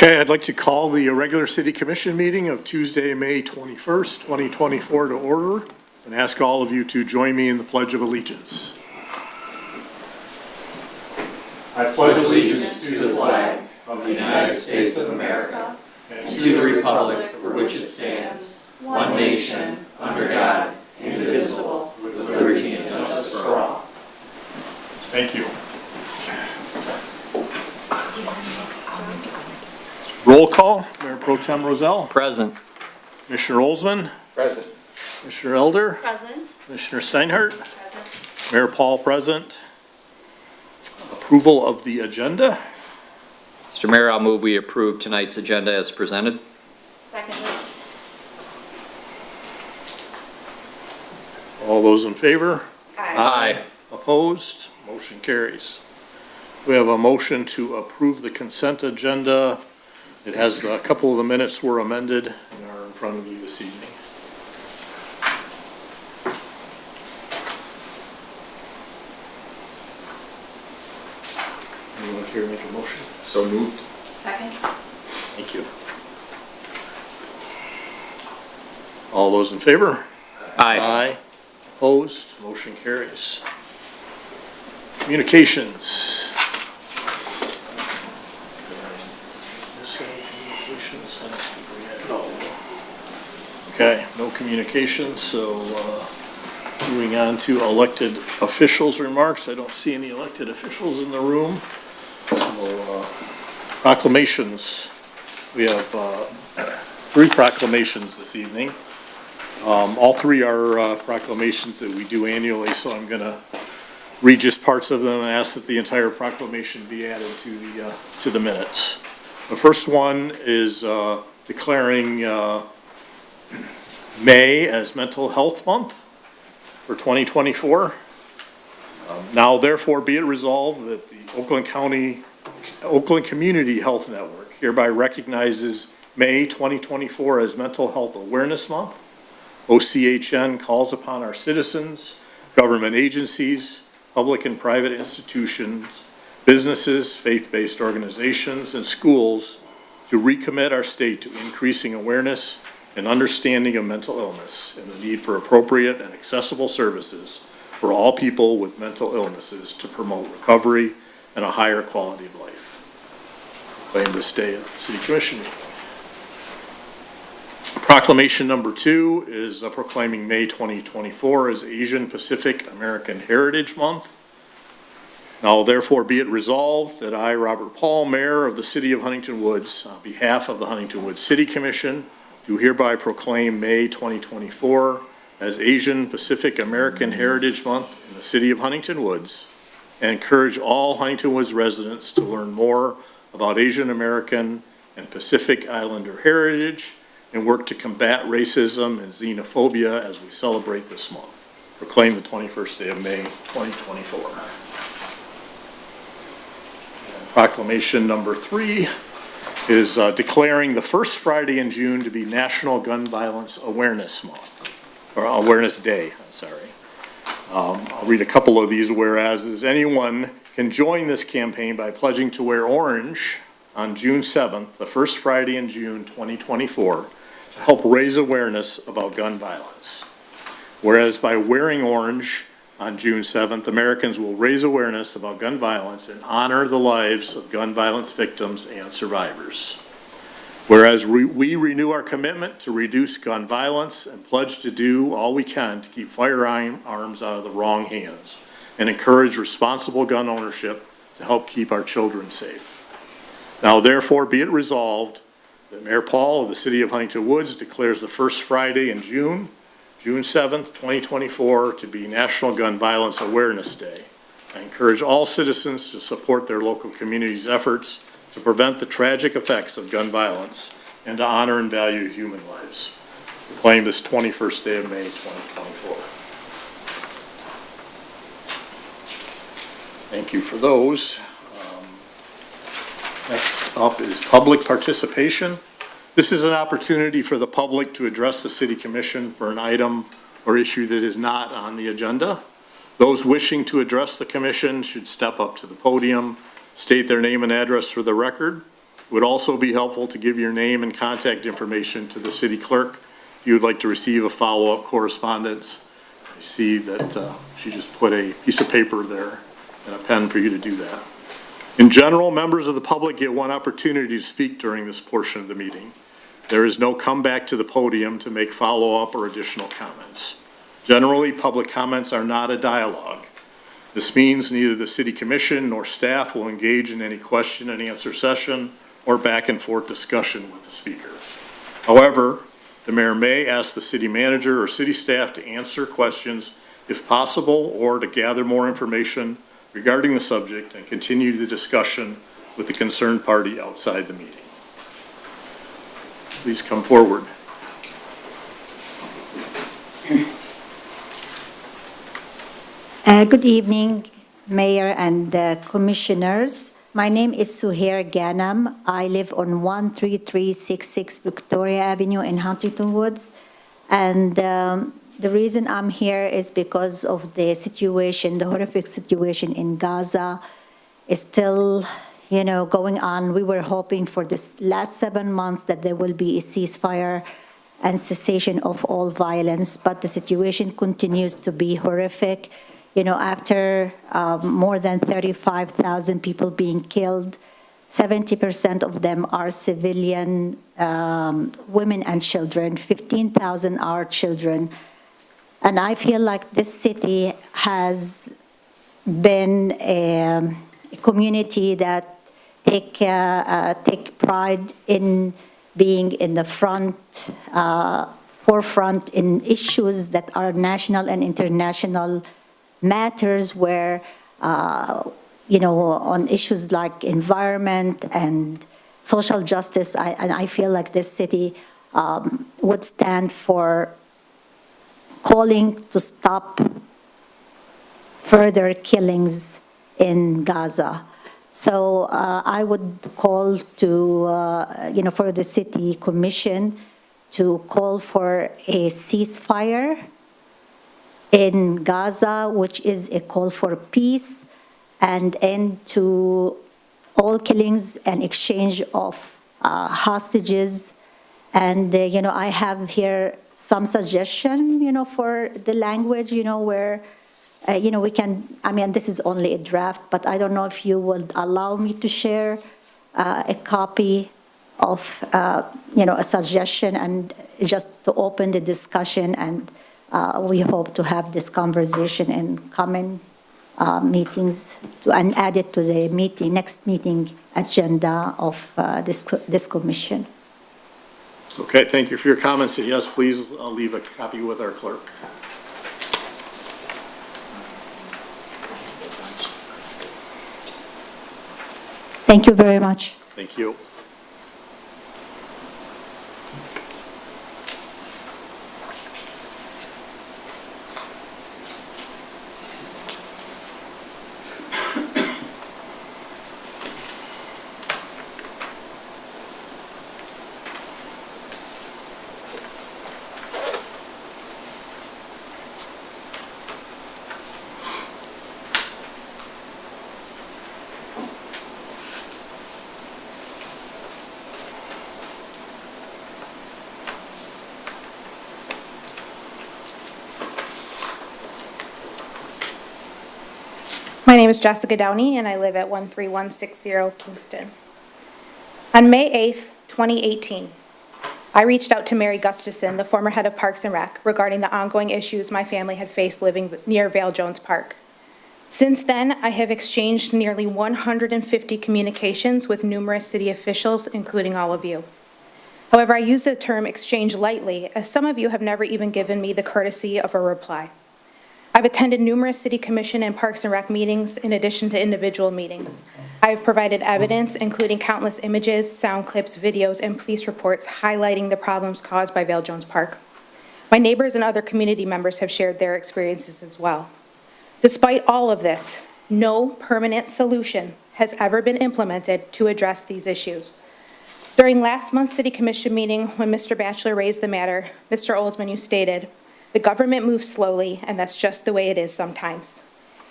Okay, I'd like to call the regular city commission meeting of Tuesday, May 21st, 2024 to order and ask all of you to join me in the Pledge of Allegiance. I pledge allegiance to the flag of the United States of America and to the republic for which it stands, one nation, under God, indivisible, with liberty and justice for all. Thank you. Roll call. Mayor Pro Tem Rozell. Present. Commissioner Olsman. Present. Commissioner Elder. Present. Commissioner Steinhardt. Present. Mayor Paul present. Approval of the agenda. Mr. Mayor, I'll move we approve tonight's agenda as presented. Second. All those in favor? Aye. Opposed? Motion carries. We have a motion to approve the consent agenda. It has a couple of the minutes were amended and are in front of you this evening. Anyone care to make a motion? So moved. Second. Thank you. All those in favor? Aye. Opposed? Motion carries. Communications. No. Okay, no communications, so moving on to elected officials remarks. I don't see any elected officials in the room. So proclamations. We have 3 proclamations this evening. All 3 are proclamations that we do annually, so I'm going to read just parts of them and ask that the entire proclamation be added to the minutes. The first one is declaring May as Mental Health Month for 2024. Now therefore be it resolved that the Oakland Community Health Network hereby recognizes May 2024 as Mental Health Awareness Month. OCHN calls upon our citizens, government agencies, public and private institutions, businesses, faith-based organizations, and schools to recommit our state to increasing awareness and understanding of mental illness and the need for appropriate and accessible services for all people with mental illnesses to promote recovery and a higher quality of life. Proclaim this day at the City Commission meeting. Proclamation number 2 is proclaiming May 2024 as Asian Pacific American Heritage Month. Now therefore be it resolved that I, Robert Paul, Mayor of the City of Huntington Woods, on behalf of the Huntington Woods City Commission, do hereby proclaim May 2024 as Asian Pacific American Heritage Month in the City of Huntington Woods, and encourage all Huntington Woods residents to learn more about Asian American and Pacific Islander heritage and work to combat racism and xenophobia as we celebrate this month. Proclaim the 21st day of May 2024. Proclamation number 3 is declaring the first Friday in June to be National Gun Violence Awareness Month, or Awareness Day, I'm sorry. I'll read a couple of these whereas. Anyone can join this campaign by pledging to wear orange on June 7th, the first Friday in June 2024, to help raise awareness about gun violence. Whereas by wearing orange on June 7th, Americans will raise awareness about gun violence and honor the lives of gun violence victims and survivors. Whereas we renew our commitment to reduce gun violence and pledge to do all we can to keep firearms out of the wrong hands and encourage responsible gun ownership to help keep our children safe. Now therefore be it resolved that Mayor Paul of the City of Huntington Woods declares the first Friday in June 7th, 2024, to be National Gun Violence Awareness Day. I encourage all citizens to support their local community's efforts to prevent the tragic effects of gun violence and to honor and value human lives. Proclaim this 21st day of May, 2024. Thank you for those. Next up is public participation. This is an opportunity for the public to address the City Commission for an item or issue that is not on the agenda. Those wishing to address the Commission should step up to the podium, state their name and address for the record, It would also be helpful to give your name and contact information to the city clerk if you would like to receive a follow-up correspondence. I see that she just put a piece of paper there and a pen for you to do that. In general, members of the public get one opportunity to speak during this portion of the meeting. There is no comeback to the podium to make follow-up or additional comments. Generally, public comments are not a dialogue. This means neither the city commission nor staff will engage in any question and answer session or back and forth discussion with the speaker. However, the mayor may ask the city manager or city staff to answer questions if possible, or to gather more information regarding the subject and continue the discussion with the concerned party outside the meeting. Please come forward. Good evening, Mayor and Commissioners. My name is Suhair Ghanem. I live on 13366 Victoria Avenue in Huntington Woods. And the reason I'm here is because of the situation, the horrific situation in Gaza is still, going on. We were hoping for this last 7 months that there will be a ceasefire and cessation of all violence, but the situation continues to be horrific. After more than 35,000 people being killed, 70% of them are civilian women and children, 15,000 are children. And I feel like this city has been a community that take pride in being in the forefront in issues that are national and international matters, where, on issues like environment and social justice, I feel like this city would stand for calling to stop further killings in Gaza. So I would call to, for the city commission to call for a ceasefire in Gaza, which is a call for peace and end to all killings and exchange of hostages. And, I have here some suggestion, for the language, where, we can, this is only a draft, but I don't know if you would allow me to share a copy of, a suggestion, and just to open the discussion. And we hope to have this conversation in common meetings and add it to the next meeting agenda of this commission. Okay, thank you for your comments, and yes, please leave a copy with our clerk. Thank you very much. Thank you. My name is Jessica Downey, and I live at 13160 Kingston. On May 8th, 2018, I reached out to Mary Gustafson, the former head of Parks and Rec, regarding the ongoing issues my family had faced living near Vale Jones Park. Since then, I have exchanged nearly 150 communications with numerous city officials, including all of you. However, I use the term exchange lightly, as some of you have never even given me the courtesy of a reply. I've attended numerous City Commission and Parks and Rec meetings in addition to individual meetings. I have provided evidence, including countless images, sound clips, videos, and police reports highlighting the problems caused by Vale Jones Park. My neighbors and other community members have shared their experiences as well. Despite all of this, no permanent solution has ever been implemented to address these issues. During last month's City Commission meeting, when Mr. Batchelor raised the matter, Mr. Oldsman, you stated, "The government moves slowly, and that's just the way it is sometimes."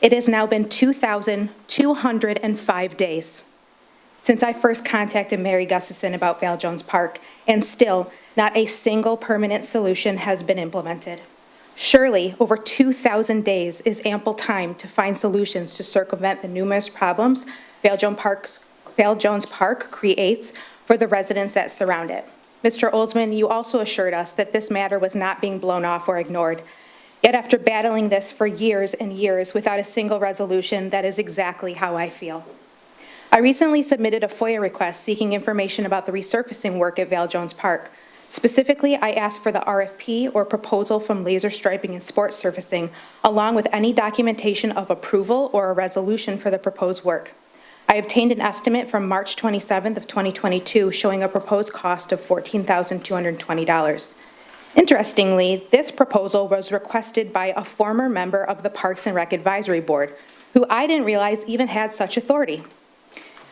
It has now been 2,205 days. since I first contacted Mary Gustafson about Val Jones Park, and still, not a single permanent solution has been implemented. Surely, over 2,000 days is ample time to find solutions to circumvent the numerous problems Val Jones Park creates for the residents that surround it. Mr. Oldsman, you also assured us that this matter was not being blown off or ignored. Yet after battling this for years and years without a single resolution, that is exactly how I feel. I recently submitted a FOIA request seeking information about the resurfacing work at Val Jones Park. Specifically, I asked for the RFP or proposal from Laser Striping and Sports Surfacing, along with any documentation of approval or a resolution for the proposed work. I obtained an estimate from March 27th of 2022 showing a proposed cost of $14,220. Interestingly, this proposal was requested by a former member of the Parks and Rec Advisory Board, who I didn't realize even had such authority.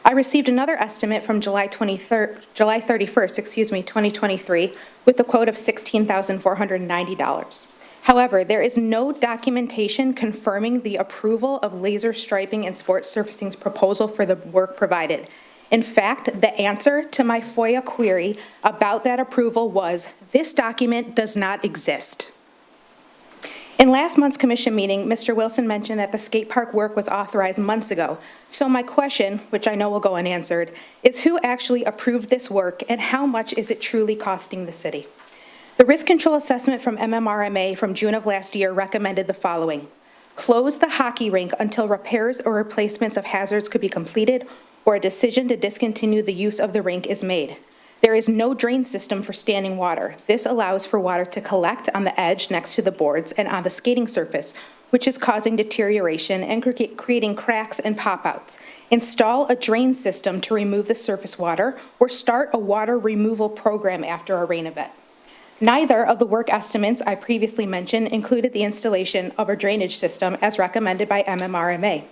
I received another estimate from July 31st, 2023, with a quote of $16,490. However, there is no documentation confirming the approval of Laser Striping and Sports Surfacing's proposal for the work provided. In fact, the answer to my FOIA query about that approval was, "This document does not exist." In last month's commission meeting, Mr. Wilson mentioned that the skate park work was authorized months ago. So my question, which I know will go unanswered, is who actually approved this work and how much is it truly costing the city? The risk control assessment from MMRMA from June of last year recommended the following: close the hockey rink until repairs or replacements of hazards could be completed or a decision to discontinue the use of the rink is made. There is no drain system for standing water. This allows for water to collect on the edge next to the boards and on the skating surface, which is causing deterioration and creating cracks and pop-outs. Install a drain system to remove the surface water or start a water removal program after a rain event. Neither of the work estimates I previously mentioned included the installation of a drainage system as recommended by MMRMA.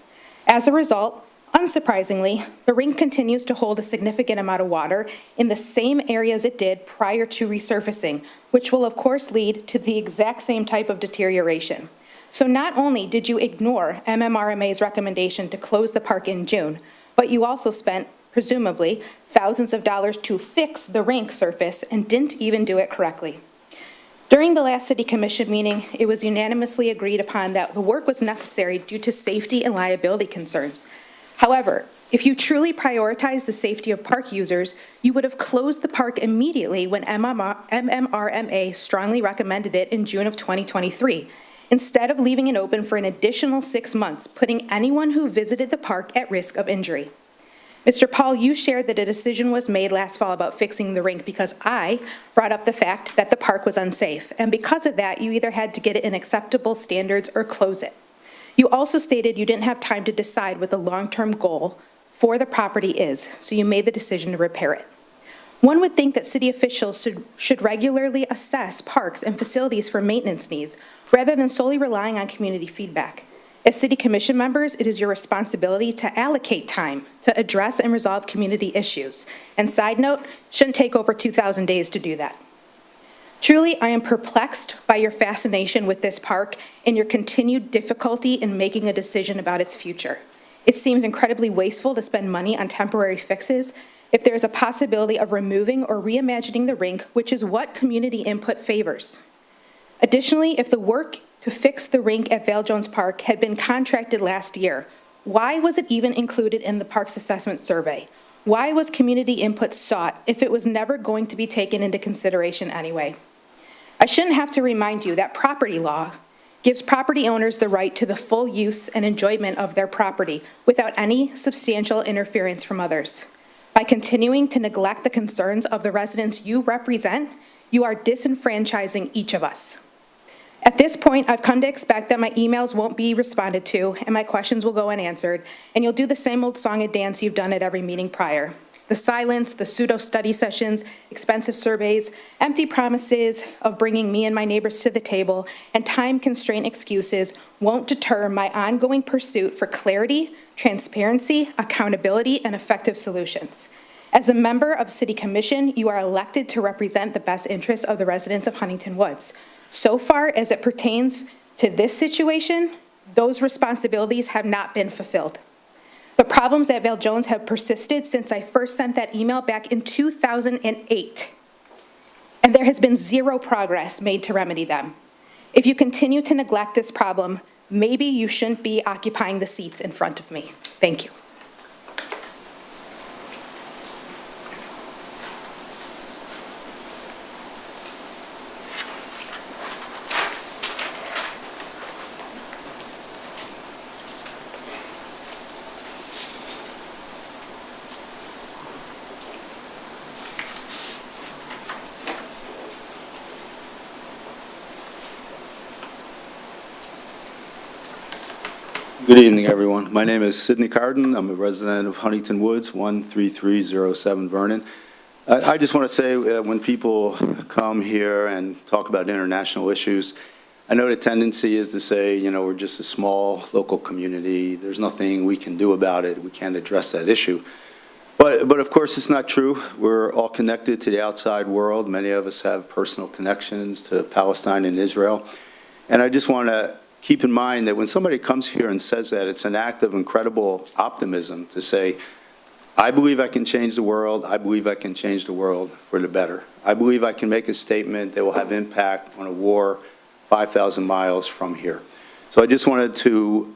As a result, unsurprisingly, the rink continues to hold a significant amount of water in the same areas it did prior to resurfacing, which will of course lead to the exact same type of deterioration. So not only did you ignore MMRMA's recommendation to close the park in June, but you also spent, presumably, thousands of dollars to fix the rink surface and didn't even do it correctly. During the last City Commission meeting, it was unanimously agreed upon that the work was necessary due to safety and liability concerns. However, if you truly prioritize the safety of park users, you would have closed the park immediately when MMRMA strongly recommended it in June of 2023, instead of leaving it open for an additional 6 months, putting anyone who visited the park at risk of injury. Mr. Paul, you shared that a decision was made last fall about fixing the rink because I brought up the fact that the park was unsafe, and because of that, you either had to get it in acceptable standards or close it. You also stated you didn't have time to decide what the long-term goal for the property is, so you made the decision to repair it. One would think that city officials should regularly assess parks and facilities for maintenance needs, rather than solely relying on community feedback. As City Commission members, it is your responsibility to allocate time to address and resolve community issues. And side note, shouldn't take over 2,000 days to do that. Truly, I am perplexed by your fascination with this park and your continued difficulty in making a decision about its future. It seems incredibly wasteful to spend money on temporary fixes if there is a possibility of removing or reimagining the rink, which is what community input favors. Additionally, if the work to fix the rink at Val Jones Park had been contracted last year, why was it even included in the Parks Assessment Survey? Why was community input sought if it was never going to be taken into consideration anyway? I shouldn't have to remind you that property law gives property owners the right to the full use and enjoyment of their property without any substantial interference from others. By continuing to neglect the concerns of the residents you represent, you are disenfranchising each of us. At this point, I've come to expect that my emails won't be responded to and my questions will go unanswered, and you'll do the same old song and dance you've done at every meeting prior. The silence, the pseudo-study sessions, expensive surveys, empty promises of bringing me and my neighbors to the table, and time-constraint excuses won't deter my ongoing pursuit for clarity, transparency, accountability, and effective solutions. As a member of City Commission, you are elected to represent the best interests of the residents of Huntington Woods. So far as it pertains to this situation, those responsibilities have not been fulfilled. The problems at Val Jones have persisted since I first sent that email back in 2008. And there has been zero progress made to remedy them. If you continue to neglect this problem, maybe you shouldn't be occupying the seats in front of me. Thank you. Good evening, everyone. My name is Sidney Carden. I'm a resident of Huntington Woods, 13307 Vernon. I just want to say, when people come here and talk about international issues, I know the tendency is to say, you know, we're just a small local community. There's nothing we can do about it. We can't address that issue. But of course, it's not true. We're all connected to the outside world. Many of us have personal connections to Palestine and Israel. And I just want to keep in mind that when somebody comes here and says that, it's an act of incredible optimism to say, I believe I can change the world. I believe I can change the world for the better. I believe I can make a statement that will have impact on a war 5,000 miles from here. So I just wanted to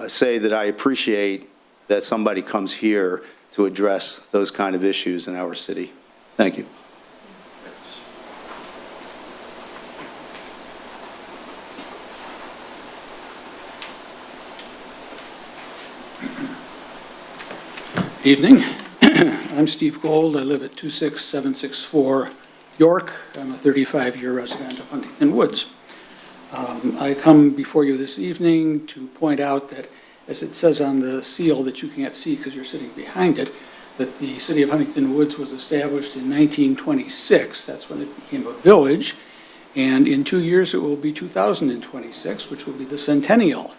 say that I appreciate that somebody comes here to address those kind of issues in our city. Thank you. Evening. I'm Steve Gold. I live at 26764 York. I'm a 35-year resident of Huntington Woods. I come before you this evening to point out that, as it says on the seal that you can't see because you're sitting behind it, that the city of Huntington Woods was established in 1926. That's when it became a village. And in 2 years, it will be 2026, which will be the centennial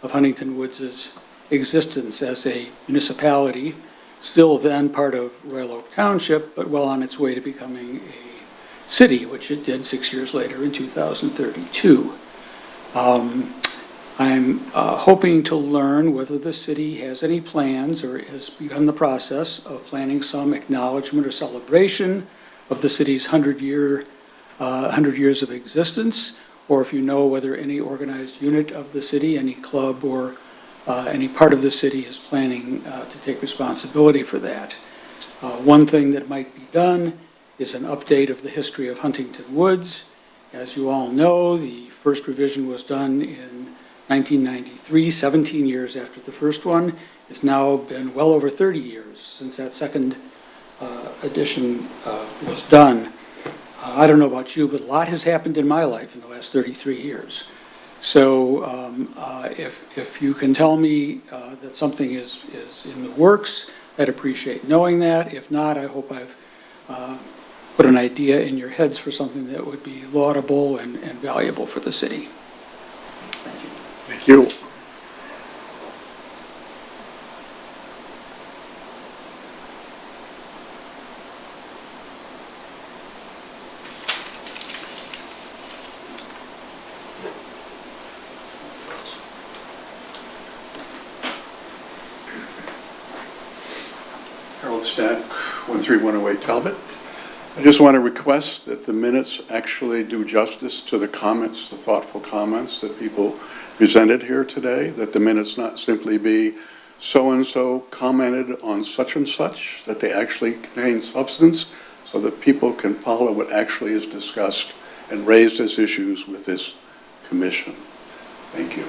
of Huntington Woods' existence as a municipality, still then part of Royal Oak Township, but well on its way to becoming a city, which it did 6 years later in 2032. I'm hoping to learn whether the city has any plans or has begun the process of planning some acknowledgement or celebration of the city's 100 years of existence, or if you know whether any organized unit of the city, any club or any part of the city is planning to take responsibility for that. One thing that might be done is an update of the history of Huntington Woods. As you all know, the first revision was done in 1993, 17 years after the first one. It's now been well over 30 years since that second edition was done. I don't know about you, but a lot has happened in my life in the last 33 years. So if you can tell me that something is in the works, I'd appreciate knowing that. If not, I hope I've put an idea in your heads for something that would be laudable and valuable for the city. Thank you. Thank you. Harold Stack, 13108 Talbot. I just want to request that the minutes actually do justice to the comments, the thoughtful comments that people presented here today, that the minutes not simply be so-and-so commented on such and such, that they actually contain substance so that people can follow what actually is discussed and raised as issues with this commission. Thank you.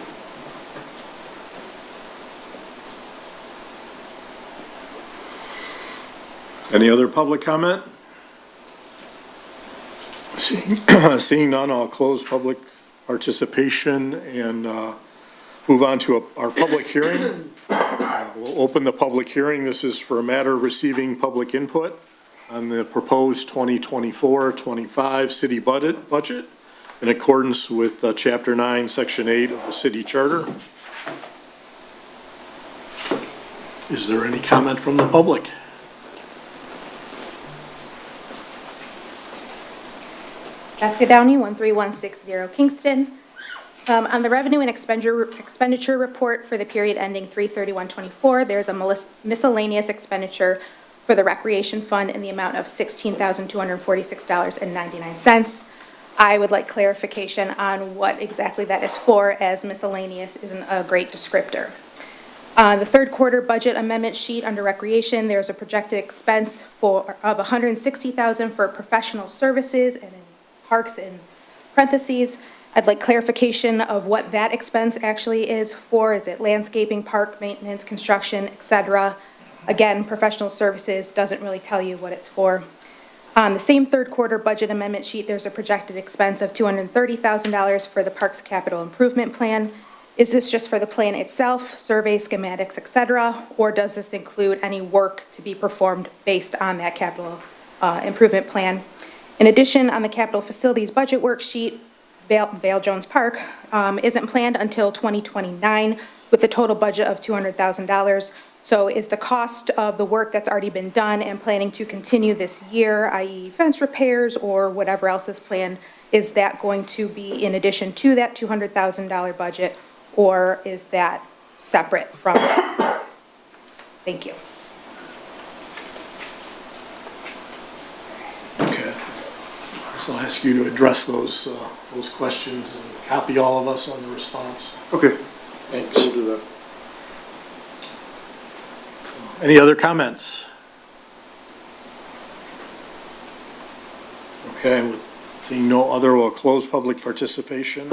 Any other public comment? Seeing none, I'll close public participation and move on to our public hearing. We'll open the public hearing. This is for a matter receiving public input on the proposed 2024-25 city budget in accordance with Chapter 9, Section 8 of the City Charter. Is there any comment from the public? Jessica Downey, 13160 Kingston. On the revenue and expenditure report for the period ending 3/31/24, there's a miscellaneous expenditure for the Recreation Fund in the amount of $16,246.99. I would like clarification on what exactly that is for, as miscellaneous isn't a great descriptor. The third quarter budget amendment sheet under Recreation, there's a projected expense of $160,000 for professional services, and in Parks in parentheses, I'd like clarification of what that expense actually is for. Is it landscaping, park maintenance, construction, et cetera? Again, professional services doesn't really tell you what it's for. On the same third quarter budget amendment sheet, there's a projected expense of $230,000 for the Parks Capital Improvement Plan. Is this just for the plan itself, survey, schematics, et cetera? Or does this include any work to be performed based on that capital improvement plan? In addition, on the capital facilities budget worksheet, Vale Jones Park isn't planned until 2029 with a total budget of $200,000. So is the cost of the work that's already been done and planning to continue this year, i.e. fence repairs or whatever else is planned, is that going to be in addition to that $200,000 budget, or is that separate from it? Thank you. Okay. So I'll ask you to address those questions and copy all of us on the response. Okay, Thanks. we'll do that. Any other comments? Okay, with seeing no other, we'll close public participation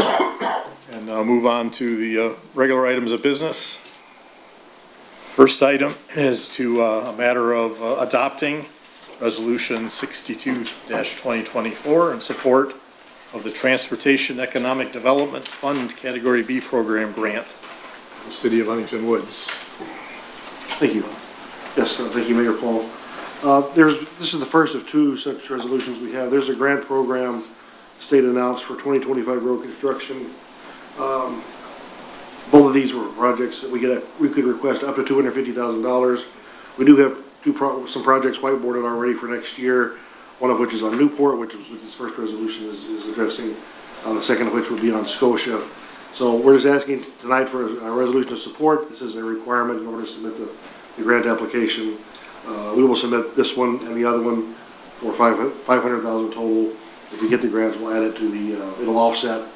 and move on to the regular items of business. First item is to a matter of adopting Resolution 62-2024 in support of the Transportation Economic Development Fund Category B Program Grant for the City of Huntington Woods. Thank you. Yes, thank you, Mayor Paul. This is the first of two such resolutions we have. There's a grant program state announced for 2025 road construction. Both of these were projects that we could request up to $250,000. We do have some projects whiteboarded already for next year, one of which is on Newport, which this first resolution is addressing, the second of which would be on Scotia. So we're just asking tonight for a resolution of support. This is a requirement in order to submit the grant application. We will submit this one and the other one for $500,000 total. If we get the grants, we'll add it to it'll offset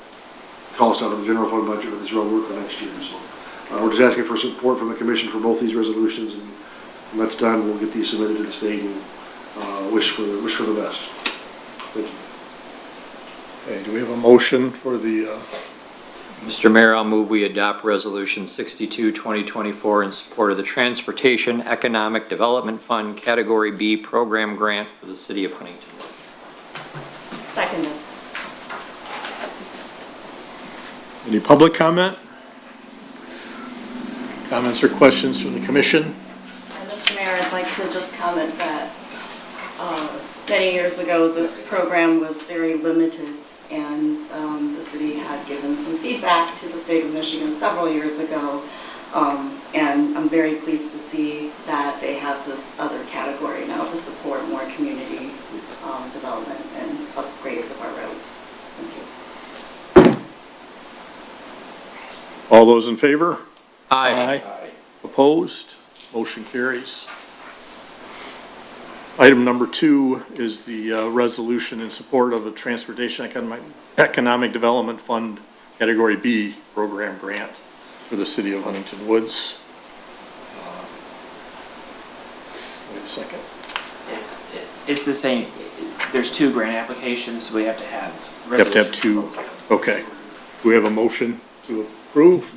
costs out of the general fund budget for this road work for next year. So we're just asking for support from the commission for both these resolutions, and when that's done, we'll get these submitted to the state and wish for the best. Thank you. Okay, do we have a motion for the, Mr. Mayor, I'll move we adopt Resolution 62-2024 in support of the Transportation Economic Development Fund Category B Program Grant for the City of Huntington Woods. Seconded. any public comment? Comments or questions from the commission? And Mr. Mayor, I'd like to just comment that many years ago, this program was very limited, and the city had given some feedback to the state of Michigan several years ago, and I'm very pleased to see that they have this other category now to support more community development and upgrades of our roads. Thank you. All those in favor? Aye. Opposed? Motion carries. Item number 2 is the resolution in support of the Transportation Economic Development Fund Category B Program Grant for the City of Huntington Woods. Wait a second. It's the same. There's two grant applications, so we have to have You have to have two. Okay. Do we have a motion to approve?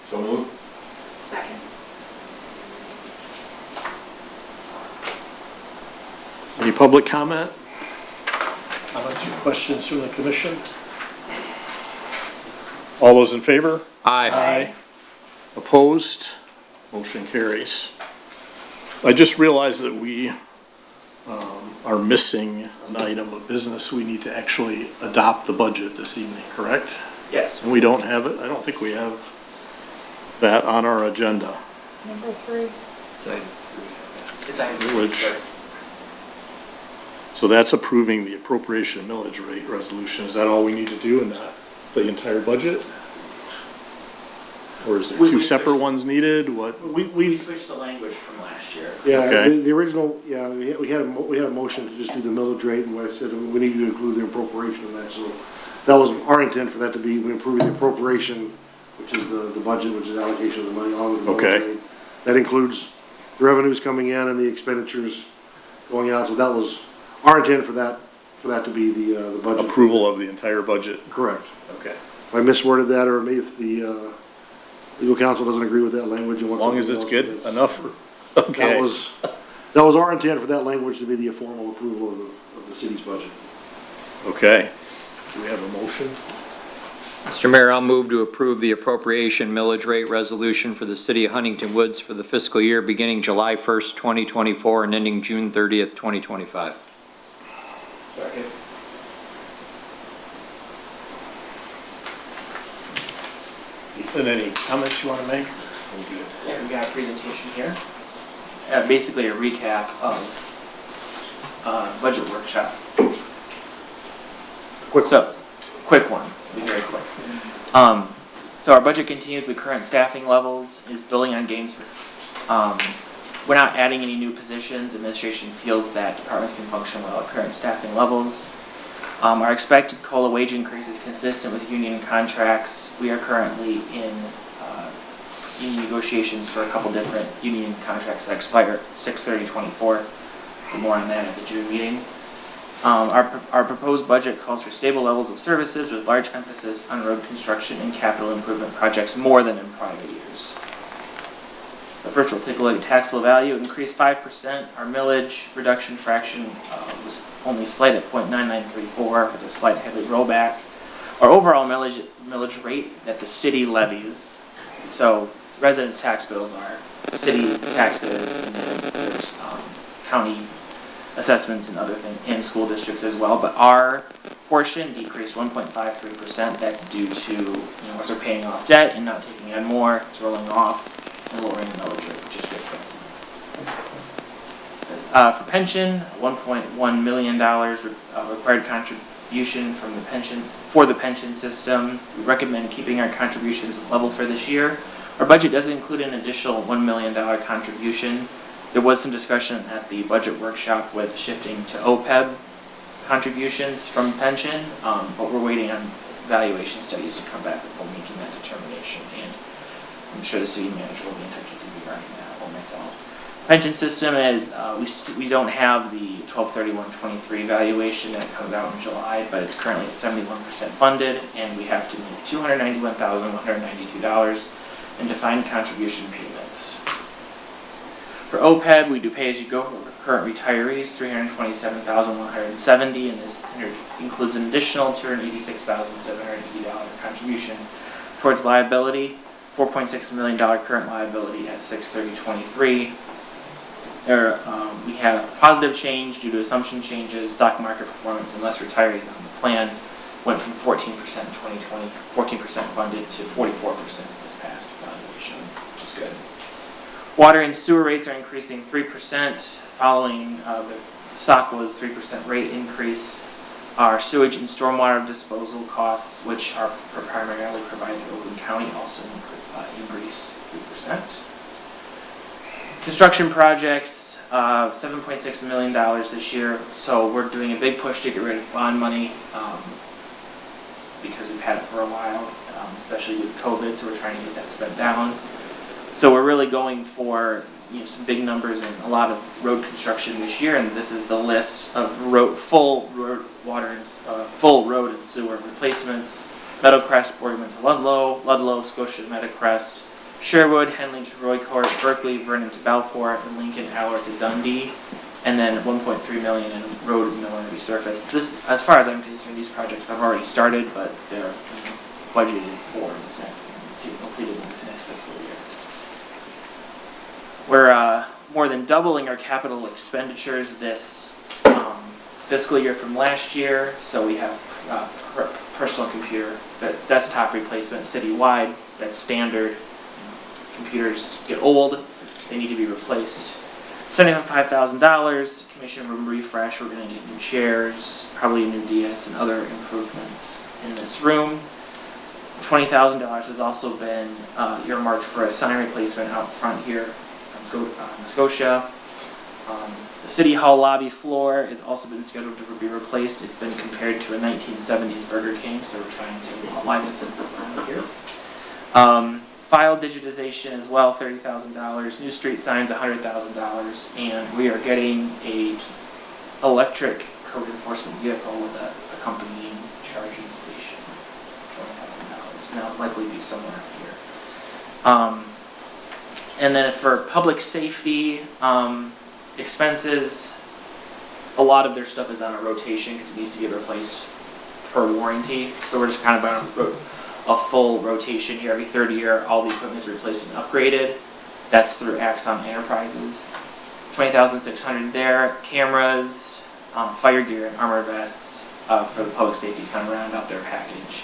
So moved. Second. Any public comment? Comments or questions from the commission? All those in favor? Aye. Opposed? Motion carries. I just realized that we are missing an item of business. We need to actually adopt the budget this evening, correct? Yes. And we don't have it? I don't think we have that on our agenda. Number 3. It's item 3. It's item 3. Village. Sorry. So that's approving the appropriation millage rate resolution. Is that all we need to do in that? the entire budget? Or is there We- two we separate switched- ones needed? What? We switched the language from last year. Yeah, Okay. the original, yeah, we had a motion to just do the millage rate, and I said we need to include the appropriation in that, so that was our intent for that to be, we improve the appropriation, which is the budget, which is allocation of the money along with the millage Okay. rate. That includes the revenues coming in and the expenditures going out, so that was our intent for that to be the budget. Approval of the entire budget? Correct. Okay. If I misworded that, or maybe if the legal counsel doesn't agree with that language and As wants long as something it's else, good that's- enough? Okay. That was our intent for that language to be the formal approval of the city's budget. Okay. Do we have a motion? Mr. Mayor, I'll move to approve the appropriation millage rate resolution for the city of Huntington Woods for the fiscal year beginning July 1st, 2024 and ending June 30th, 2025. Second. Ethan, any comments you want to make? Yeah, we got a presentation here. Basically a recap of budget workshop. Quick one, be very quick. So our budget continues the current staffing levels, is building on gains. We're not adding any new positions. Administration feels that departments can function well at current staffing levels. Our expected COLA wage increase is consistent with union contracts. We are currently in union negotiations for a couple different union contracts that expire 6/30/24. More on that at the June meeting. Our proposed budget calls for stable levels of services with large emphasis on road construction and capital improvement projects more than in prior years. The first, we'll take a look at taxable value, increased 5%. Our millage reduction fraction was only slight at 0.9934 with a slight heavy rollback. Our overall millage rate that the city levies, so residents' tax bills are city taxes, and then there's county assessments and other things, and school districts as well, but our portion decreased 1.53%. That's due to, as we're paying off debt and not taking on more, it's rolling off and lowering the millage rate, which is good for us. For pension, $1.1 million required contribution from the pension system. We recommend keeping our contributions level for this year. Our budget does include an additional $1 million contribution. There was some discussion at the budget workshop with shifting to OPEB contributions from pension, but we're waiting on valuation studies to come back before making that determination. And I'm sure the city manager will be in touch with you regarding that or myself. Pension system is, we don't have the 12/31/23 valuation that comes out in July, but it's currently at 71% funded, and we have to make $291,192 in defined contribution payments. For OPEB, we do pay-as-you-go for current retirees, $327,170, and this includes an additional $286,780 contribution towards liability, $4.6 million current liability at 6/30/23. We had a positive change due to assumption changes, stock market performance, and less retirees on the plan. Went from 14% in 2020, 14% funded to 44% this past valuation, which is good. Water and sewer rates are increasing 3%, following the SACWA's 3% rate increase. Our sewage and stormwater disposal costs, which are primarily provided through Oakland County, also increased 3%. Construction projects, $7.6 million this year, so we're doing a big push to get rid of bond money because we've had it for a while, especially with COVID, so we're trying to get that spent down. So we're really going for some big numbers and a lot of road construction this year, and this is the list of full road and sewer replacements: Meadowcrest, Boardman to Ludlow, Scotia to Meadowcrest, Sherwood, Henley to Roy Court, Berkeley, Vernon to Balfour, and Lincoln, Allard to Dundee, and then $1.3 million in road and mill resurface. This, as far as I'm concerned, these projects have already started, but they're budgeted for to be completed in this next fiscal year. We're more than doubling our capital expenditures this fiscal year from last year. So we have personal computer, desktop replacement citywide. That's standard. Computers get old; they need to be replaced. $75,000 commission room refresh. We're going to get new chairs, probably a new DS, and other improvements in this room. $20,000 has also been earmarked for a sign replacement out front here on Scotia. The City Hall lobby floor has also been scheduled to be replaced. It's been compared to a 1970s Burger King, so we're trying to align with the here. File digitization as well, $30,000. New street signs, $100,000. And we are getting a electric code enforcement vehicle with a accompanying charging station, $20,000. And that'll likely be somewhere here. And then for public safety expenses, a lot of their stuff is on a rotation because it needs to get replaced per warranty. So we're just kind of on a full rotation here. Every third year, all the equipment is replaced and upgraded. That's through Axon Enterprises. $20,600 there. Cameras, fire gear, and armor vests for the public safety kind of round out their package.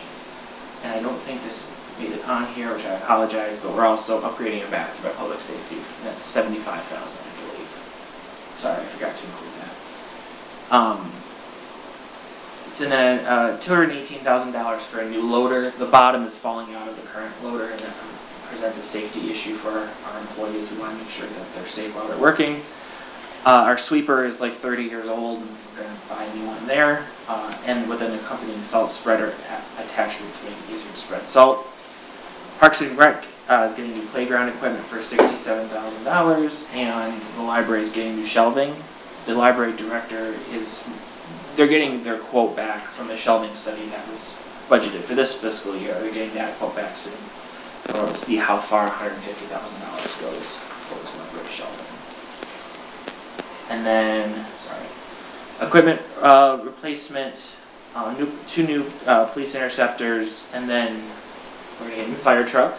And I don't think this made it on here, which I apologize, but we're also upgrading a bathroom at public safety. And that's $75,000, I believe. Sorry, I forgot to include that. It's in $218,000 for a new loader. The bottom is falling out of the current loader, and that presents a safety issue for our employees. We want to make sure that they're safe while they're working. Our sweeper is like 30 years old, and we're going to buy a new one there, and with an accompanying salt spreader attachment to make it easier to spread salt. Parks and Rec is getting new playground equipment for $67,000, and the library is getting new shelving. The library director they're getting their quote back from the shelving study that was budgeted for this fiscal year. They're getting that quote back soon. We'll see how far $150,000 goes towards library shelving. And then, equipment replacement, two new police interceptors, and then we're gonna get a new fire truck.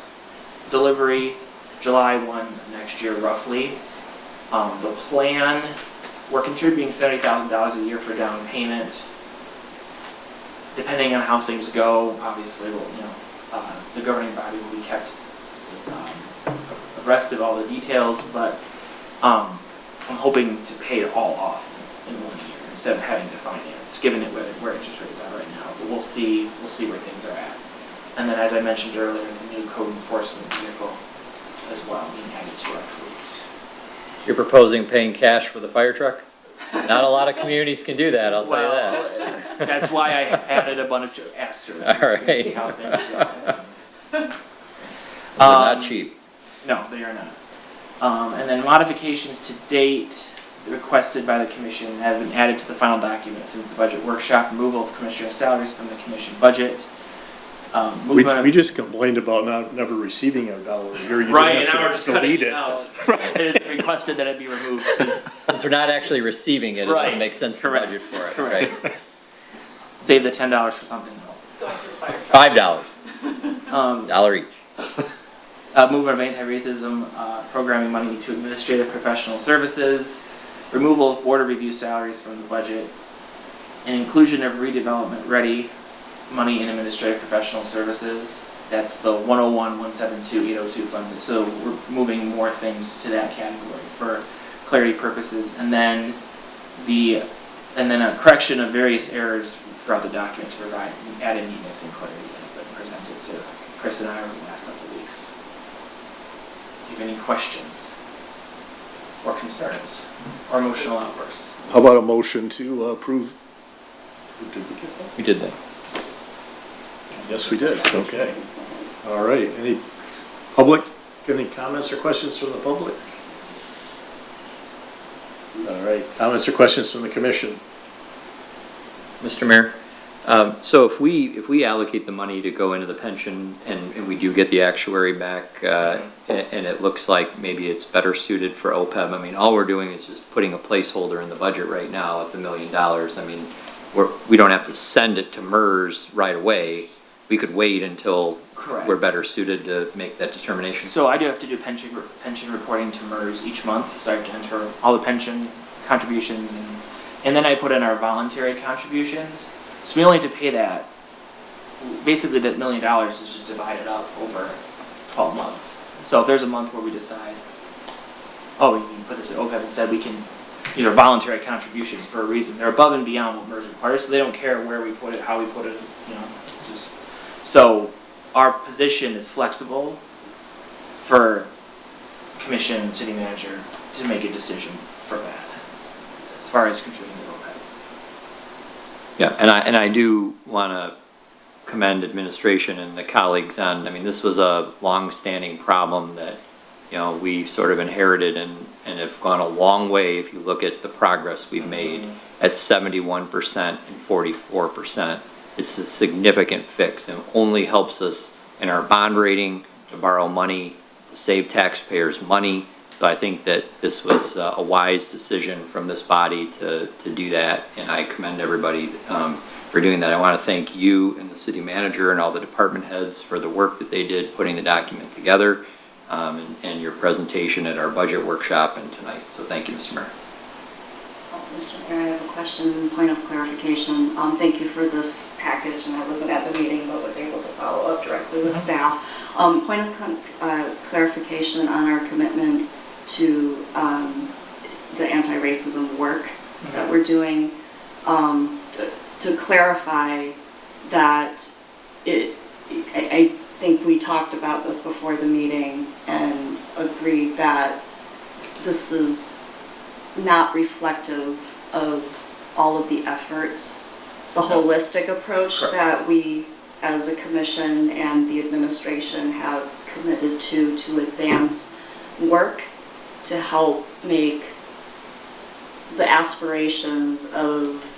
Delivery July 1 of next year, roughly. The plan, we're contributing $70,000 a year for down payment. Depending on how things go, obviously, the governing body will be kept abreast of all the details, but I'm hoping to pay it all off in 1 year instead of having to finance, given it where interest rates are right now. But we'll see where things are at. And then, as I mentioned earlier, the new code enforcement vehicle as well being added to our fleet. You're proposing paying cash for the fire truck? Not a lot of communities can do that, I'll tell you that. That's why I added a bunch of asterisks All to right. see how things go. They're not cheap. No, they are not. And then modifications to date requested by the commission have been added to the final document since the budget workshop. Removal of commissioner salaries from the commission budget. We just complained about never receiving our dollar here. You Right, didn't and now we're have just to cutting delete it out. It has been requested that it be removed. Since we're not actually receiving it, it Right. doesn't make sense to Correct. budget for it, Correct. right? Save the $10 for something else. It's going to the fire truck. $5, $1 each. Movement of anti-racism, programming money to administrative professional services, removal of board review salaries from the budget, and inclusion of redevelopment ready money in administrative professional services. That's the 101-172-802 fund. So we're moving more things to that category for clarity purposes, and then a correction of various errors throughout the document to provide added neatness and clarity that have been presented to Chris and I over the last couple of weeks. Do you have any questions or concerns or emotional outbursts? How about a motion to approve? Did we get that? We did that. Yes, we did. Okay. All right. Any public, any comments or questions from the public? All right. Comments or questions from the commission? Mr. Mayor, so if we allocate the money to go into the pension and we do get the actuary back, and it looks like maybe it's better suited for OPEB, I mean, all we're doing is just putting a placeholder in the budget right now at the $1 million. I mean, we don't have to send it to MERS right away. We could wait until Correct. we're better suited to make that determination. So I do have to do pension reporting to MERS each month, so I have to enter all the pension contributions, and then I put in our voluntary contributions. So we only have to pay that. Basically, that $1 million is just divided up over 12 months. So if there's a month where we decide, oh, we can put this at OPEB instead, we can. These are voluntary contributions for a reason. They're above and beyond what MERS requires, so they don't care where we put it, how we put it, you know. So our position is flexible for commission, city manager to make a decision for that, as far as contributing to OPEB. Yeah, and I do want to commend administration and the colleagues on, I mean, this was a long-standing problem that, you know, we sort of inherited and have gone a long way if you look at the progress we've made at 71% and 44%. It's a significant fix and only helps us in our bond rating to borrow money, to save taxpayers money. So I think that this was a wise decision from this body to do that, and I commend everybody for doing that. I want to thank you and the city manager and all the department heads for the work that they did putting the document together, and your presentation at our budget workshop and tonight. So thank you, Mr. Mayor. Mr. Mayor, I have a question, point of clarification. Thank you for this package, and I wasn't at the meeting, but was able to follow up directly with staff. Point of clarification on our commitment to the anti-racism work that we're doing. To clarify that, I think we talked about this before the meeting and agreed that this is not reflective of all of the efforts, the holistic approach that we as a commission and the administration have committed to advance work to help make the aspirations of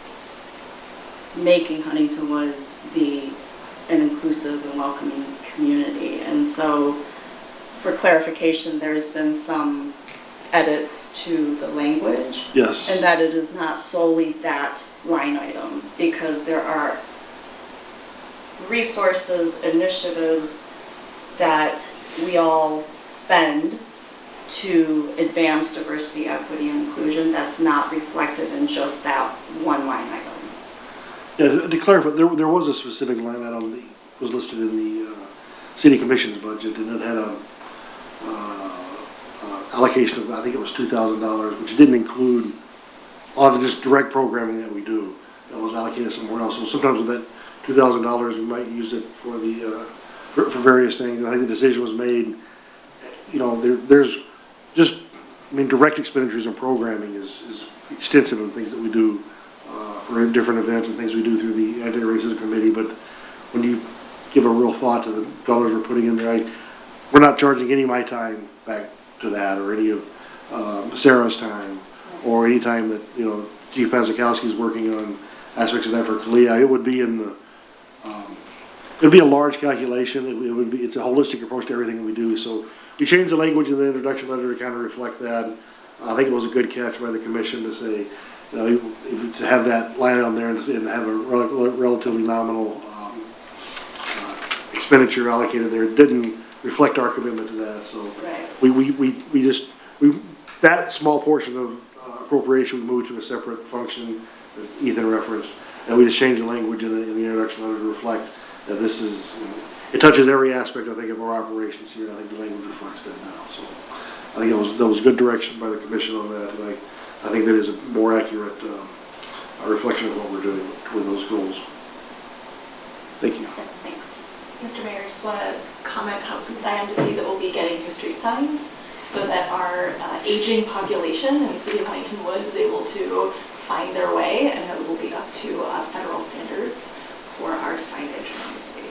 making Huntington Woods an inclusive and welcoming community. And so, for clarification, there's been some edits to the language. Yes. And that it is not solely that line item, because there are resources, initiatives that we all spend to advance diversity, equity, and inclusion that's not reflected in just that one line item. Yeah, to clarify, there was a specific line item that was listed in the city commission's budget, and it had a allocation of, I think it was $2,000, which didn't include all the just direct programming that we do. That was allocated somewhere else. So sometimes with that $2,000, we might use it for the for various things. I think the decision was made. You know, there's just, I mean, direct expenditures in programming is extensive in things that we do for different events and things we do through the anti-racism committee. But when you give a real thought to the dollars we're putting in there, we're not charging any of my time back to that, or any of Sarah's time, or any time that, you know, Chief Pazakowski is working on aspects of that for Kalia. It would be in the, it'd be a large calculation. It would be, it's a holistic approach to everything that we do. So we changed the language in the introduction letter to kind of reflect that. I think it was a good catch by the commission to say, you know, to have that line on there and have a relatively nominal expenditure allocated there. It didn't reflect our commitment to that. So we just that small portion of appropriation we moved to a separate function, as Ethan referenced, and we just changed the language in the introduction letter to reflect that this is, you know, it touches every aspect, I think, of our operations here, and I think the language reflects that now. So I think that was good direction by the commission on that, and I think that is a more accurate reflection of what we're doing toward those goals. Thank you. Thanks. Mr. Mayor, I just want to comment how pleased I am to see that we'll be getting new street signs so that our aging population in the city of Huntington Woods is able to find their way, and that we will be up to federal standards for our signage around the city.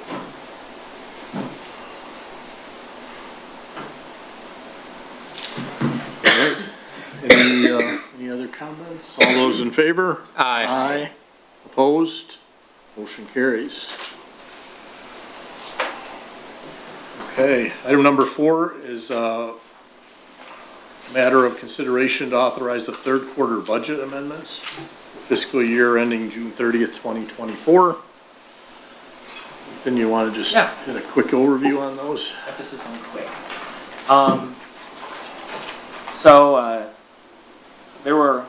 All right. Any other comments? All those in favor? Aye. Aye. Opposed? Motion carries. Okay, item number 4 is a matter of consideration to authorize the third quarter budget amendments, fiscal year ending June 30th, 2024. Then you want to just hit a quick overview on those? Emphasis on quick. So there were,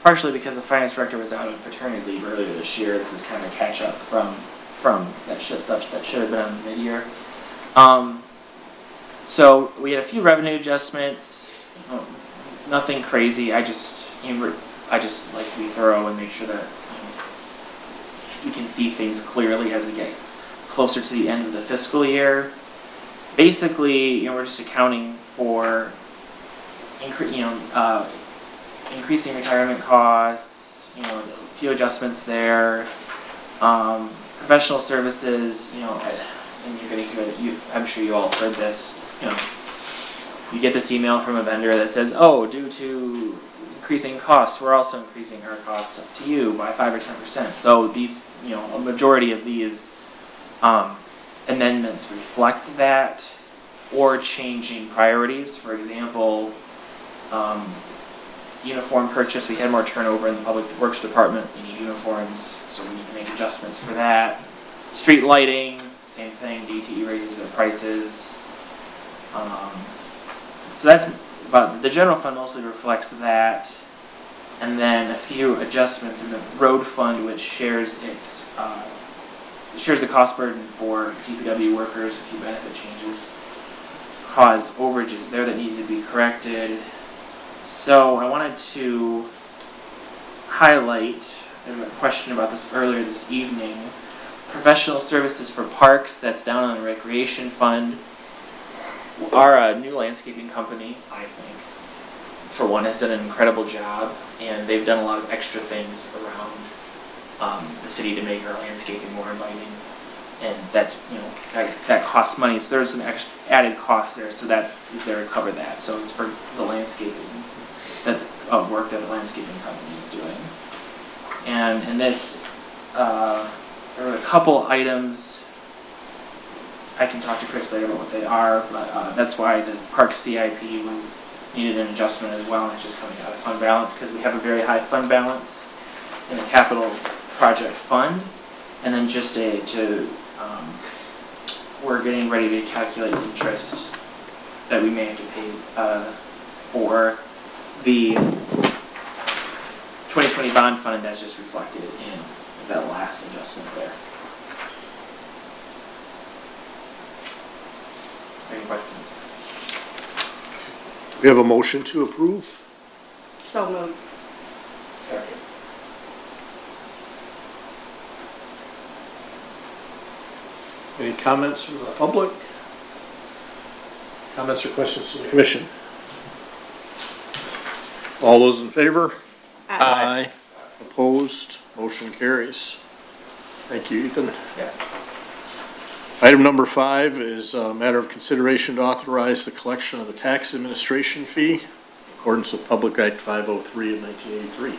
partially because the finance director was out on paternity leave earlier this year, this is kind of a catch up from that stuff that should have been on mid-year. So we had a few revenue adjustments, nothing crazy. I just like to be thorough and make sure that we can see things clearly as we get closer to the end of the fiscal year. Basically, we're just accounting for increasing retirement costs, a few adjustments there. Professional services, and you're gonna hear it, I'm sure you all heard this, you get this email from a vendor that says, oh, due to increasing costs, we're also increasing our costs up to you by 5 or 10%. So these, a majority of these amendments reflect that, or changing priorities. For example, uniform purchase, we had more turnover in the Public Works Department, we need uniforms, so we need to make adjustments for that. Street lighting, same thing, DTE raises their prices. So that's about, the general fund mostly reflects that, and then a few adjustments in the road fund, which shares the cost burden for DPW workers, a few benefit changes, caused overages there that needed to be corrected. So I wanted to highlight, there was a question about this earlier this evening, professional services for parks, that's down on the recreation fund. Our new landscaping company, I think, for one, has done an incredible job, and they've done a lot of extra things around the city to make our landscaping more inviting. And that's, that costs money, so there's some extra added costs there, so that is there to cover that. So it's for the landscaping, that work that the landscaping company is doing. And in this, there were a couple items, I can talk to Chris later about what they are, but that's why the park CIP needed an adjustment as well, and it's just coming out of fund balance, because we have a very high fund balance in the capital project fund. And then just we're getting ready to calculate interest that we may have to pay for the 2020 bond fund, and that's just reflected in that last adjustment there. Any questions? We have a motion to approve. So moved. Second. Any comments from the public? Comments or questions from the commission? All those in favor? Aye. Opposed? Motion carries. Thank you, Ethan. Yeah. Item number 5 is a matter of consideration to authorize the collection of the tax administration fee in accordance with Public Act 503 of 1983.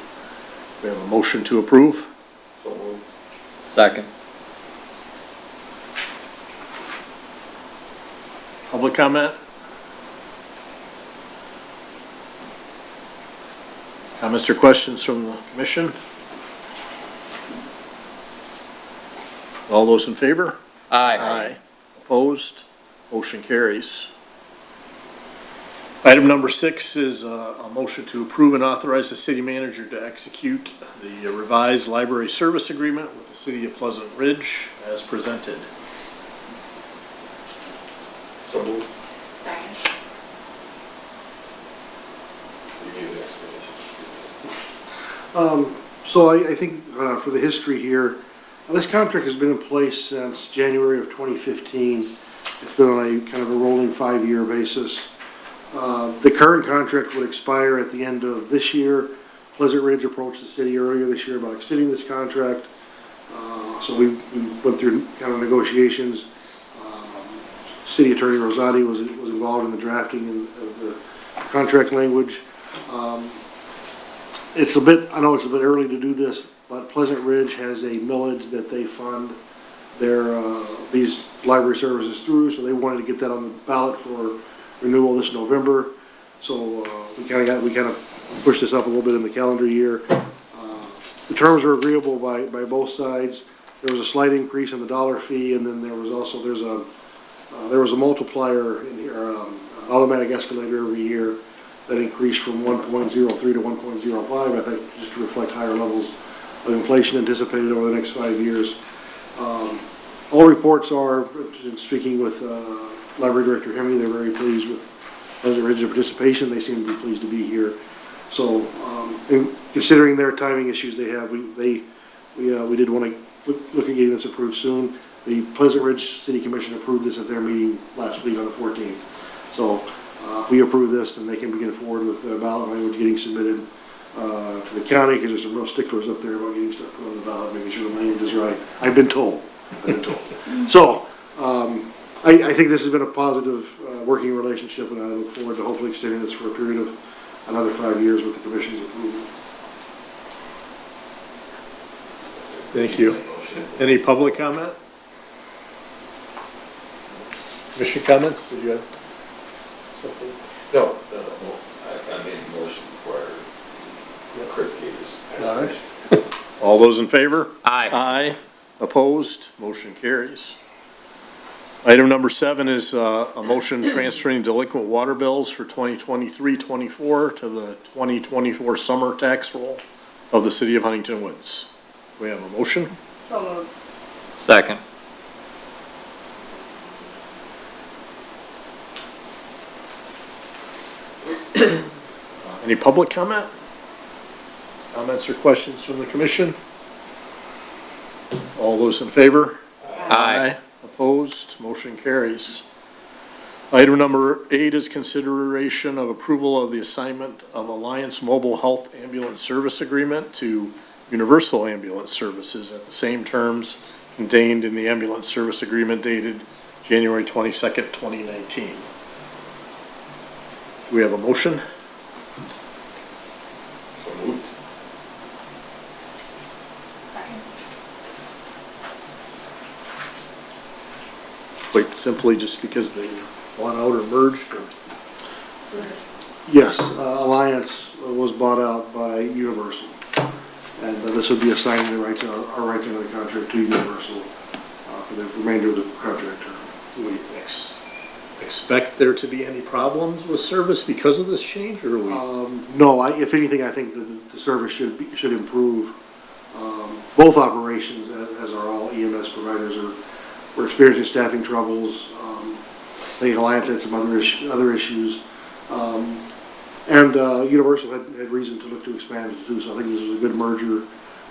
We have a motion to approve. So moved. Second. Public comment? Comments or questions from the commission? All those in favor? Aye. Opposed? Motion carries. Item number 6 is a motion to approve and authorize the city manager to execute the revised library service agreement with the city of Pleasant Ridge as presented. So moved. Second. So I think for the history here, this contract has been in place since January of 2015. It's been on a kind of a rolling 5-year basis. The current contract would expire at the end of this year. Pleasant Ridge approached the city earlier this year about extending this contract. So we went through kind of negotiations. City Attorney Rosati was involved in the drafting of the contract language. I know it's a bit early to do this, but Pleasant Ridge has a millage that they fund these library services through, so they wanted to get that on the ballot for renewal this November. So we kind of pushed this up a little bit in the calendar year. The terms are agreeable by both sides. There was a slight increase in the dollar fee, and then there was a multiplier in here, an automatic escalator every year that increased from 1.03 to 1.05, I think, just to reflect higher levels of inflation anticipated over the next 5 years. All reports are, in speaking with Library Director Hemme, they're very pleased with Pleasant Ridge's participation. They seem to be pleased to be here. So, considering their timing issues they have, we did want to look at getting this approved soon. The Pleasant Ridge City Commission approved this at their meeting last week on the 14th. So if we approve this, then they can begin forward with the ballot language getting submitted to the county, because there's some real sticklers up there about getting stuff put on the ballot, making sure the language is right. I've been told. So I think this has been a positive working relationship, and I look forward to hopefully extending this for a period of another 5 years with the commission's approval. Thank you. Any public comment? Commission comments? Did you have something? No. I made a motion before Chris gave his All right. All those in favor? Aye. Aye. Opposed? Motion carries. Item number 7 is a motion transferring delinquent water bills for 2023-24 to the 2024 summer tax roll of the city of Huntington Woods. We have a motion? So moved. Second. Any public comment? Comments or questions from the commission? All those in favor? Aye. Opposed? Motion carries. Item number 8 is consideration of approval of the assignment of Alliance Mobile Health Ambulance Service Agreement to Universal Ambulance Services at the same terms contained in the ambulance service agreement dated January 22nd, 2019. Do we have a motion? So moved. Second. Quite simply just because they bought out or merged, or? Yes, Alliance was bought out by Universal, and this would be assigning the right to, our right to the contract to Universal for the remainder of the contract term. Do we expect there to be any problems with service because of this change, or are we? No, if anything, I think that the service should improve. Both operations, as are all EMS providers, we're experiencing staffing troubles. I think Alliance had some other issues. And Universal had reason to look to expand it too, so I think this was a good merger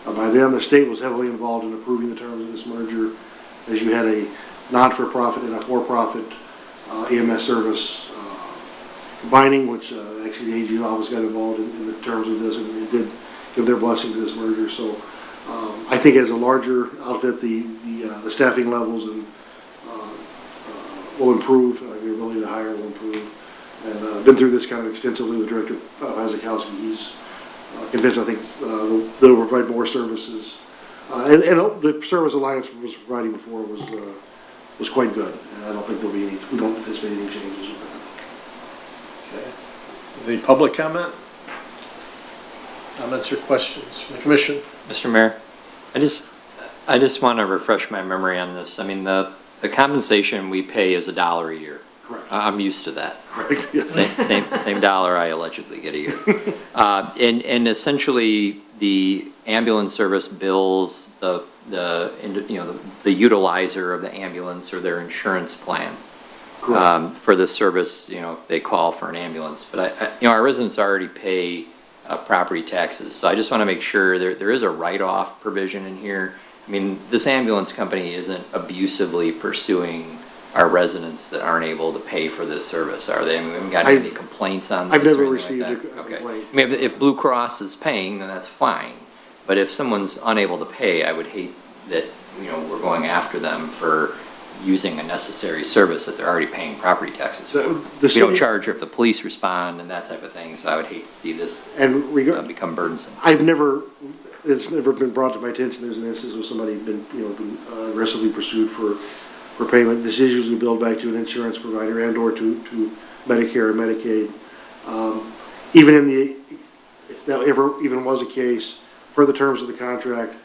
by them. The state was heavily involved in approving the terms of this merger, as you had a non-for-profit and a for-profit EMS service combining, which actually the AG's office got involved in the terms of this and did give their blessing to this merger. So I think as a larger outfit, the staffing levels and will improve, the ability to hire will improve. And I've been through this kind of extensively with Director Isakowski. He's convinced, I think, they'll provide more services. And the service Alliance was providing before was quite good. And I don't think there'll be any, we don't anticipate any changes with that. Any public comment? Comments or questions from the commission? Mr. Mayor, I just want to refresh my memory on this. I mean, the compensation we pay is $1 a year. Correct. I'm used to that. Correct, yes. Same dollar I allegedly get a year. And essentially, the ambulance service bills the utilizer of the ambulance or their insurance plan. For the service, if they call for an ambulance. But our residents already pay property taxes, so I just want to make sure there is a write-off provision in here. I mean, this ambulance company isn't abusively pursuing our residents that aren't able to pay for this service, are they? I mean, we haven't got any complaints on this. I've never or anything received like that? a Okay. complaint. I mean, if Blue Cross is paying, then that's fine. But if someone's unable to pay, I would hate that, we're going after them for using a necessary service that they're already paying property taxes for. The We don't city- charge if the police respond and that type of thing, so I would hate to see this become burdensome. It's never been brought to my attention, there's an instance where somebody been aggressively pursued for payment. This is usually billed back to an insurance provider and or to Medicare or Medicaid. If that ever even was a case, per the terms of the contract,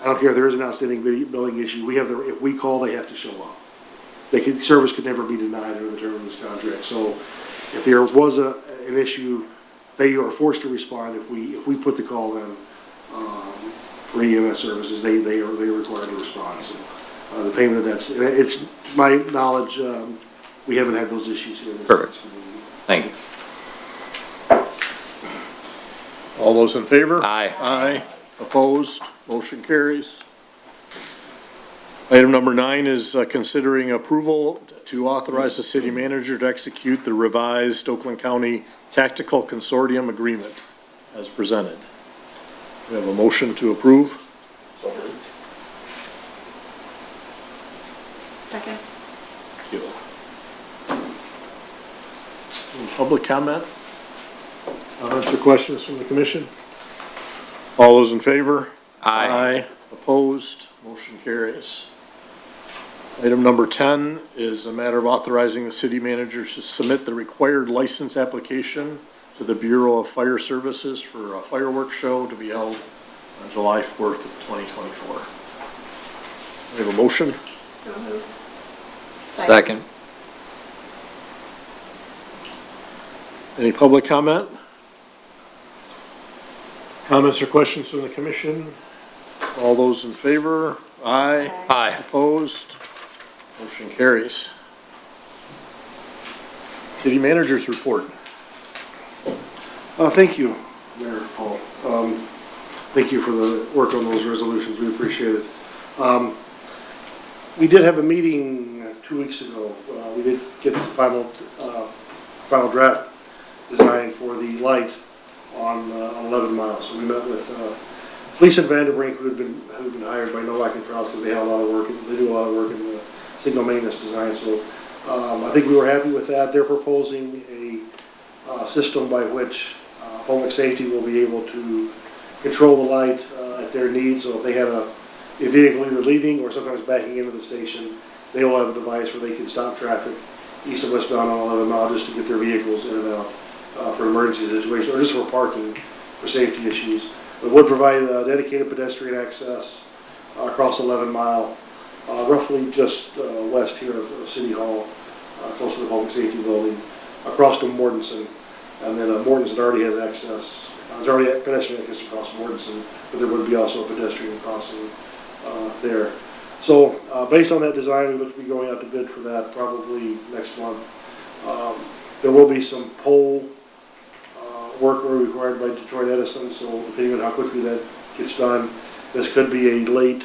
I don't care if there is an outstanding billing issue, if we call, they have to show up. Service could never be denied under the terms of this contract. So if there was an issue, they are forced to respond. If we put the call in for EMS services, they are required to respond. So the payment of that's, it's to my knowledge, we haven't had those issues here. Perfect. Thank you. All those in favor? Aye. Aye. Opposed? Motion carries. Item number 9 is considering approval to authorize the city manager to execute the revised Oakland County Tactical Consortium Agreement as presented. We have a motion to approve. So moved. Second. Thank you. Any public comment? Comments or questions from the commission? All those in favor? Aye. Opposed? Motion carries. Item number 10 is a matter of authorizing the city manager to submit the required license application to the Bureau of Fire Services for a fireworks show to be held on July 4th of 2024. We have a motion? So moved. Second. Any public comment? Comments or questions from the commission? All those in favor? Aye. Aye. Opposed? Motion carries. City managers report. Thank you, Mayor Paul. Thank you for the work on those resolutions, we appreciate it. We did have a meeting 2 weeks ago. We did get the final draft design for the light on 11 miles. So we met with Fleece and Vanderbrink, who had been hired by Novak and Krause because they have a lot of work, they do a lot of work in the signal maintenance design. So I think we were happy with that. They're proposing a system by which public safety will be able to control the light at their needs. So if they had a vehicle either leaving or sometimes backing into the station, they will have a device where they can stop traffic east and westbound on 11 mile just to get their vehicles in and out for emergency situations or just for parking for safety issues. It would provide dedicated pedestrian access across 11 mile, roughly just west here of City Hall, close to the public safety building, across to Mortensen. And then Mortensen already has access. There's already a pedestrian access across Mortensen, but there would be also a pedestrian crossing there. So based on that design, we look to be going out to bid for that probably next month. There will be some pole work required by Detroit Edison, so depending on how quickly that gets done, this could be a late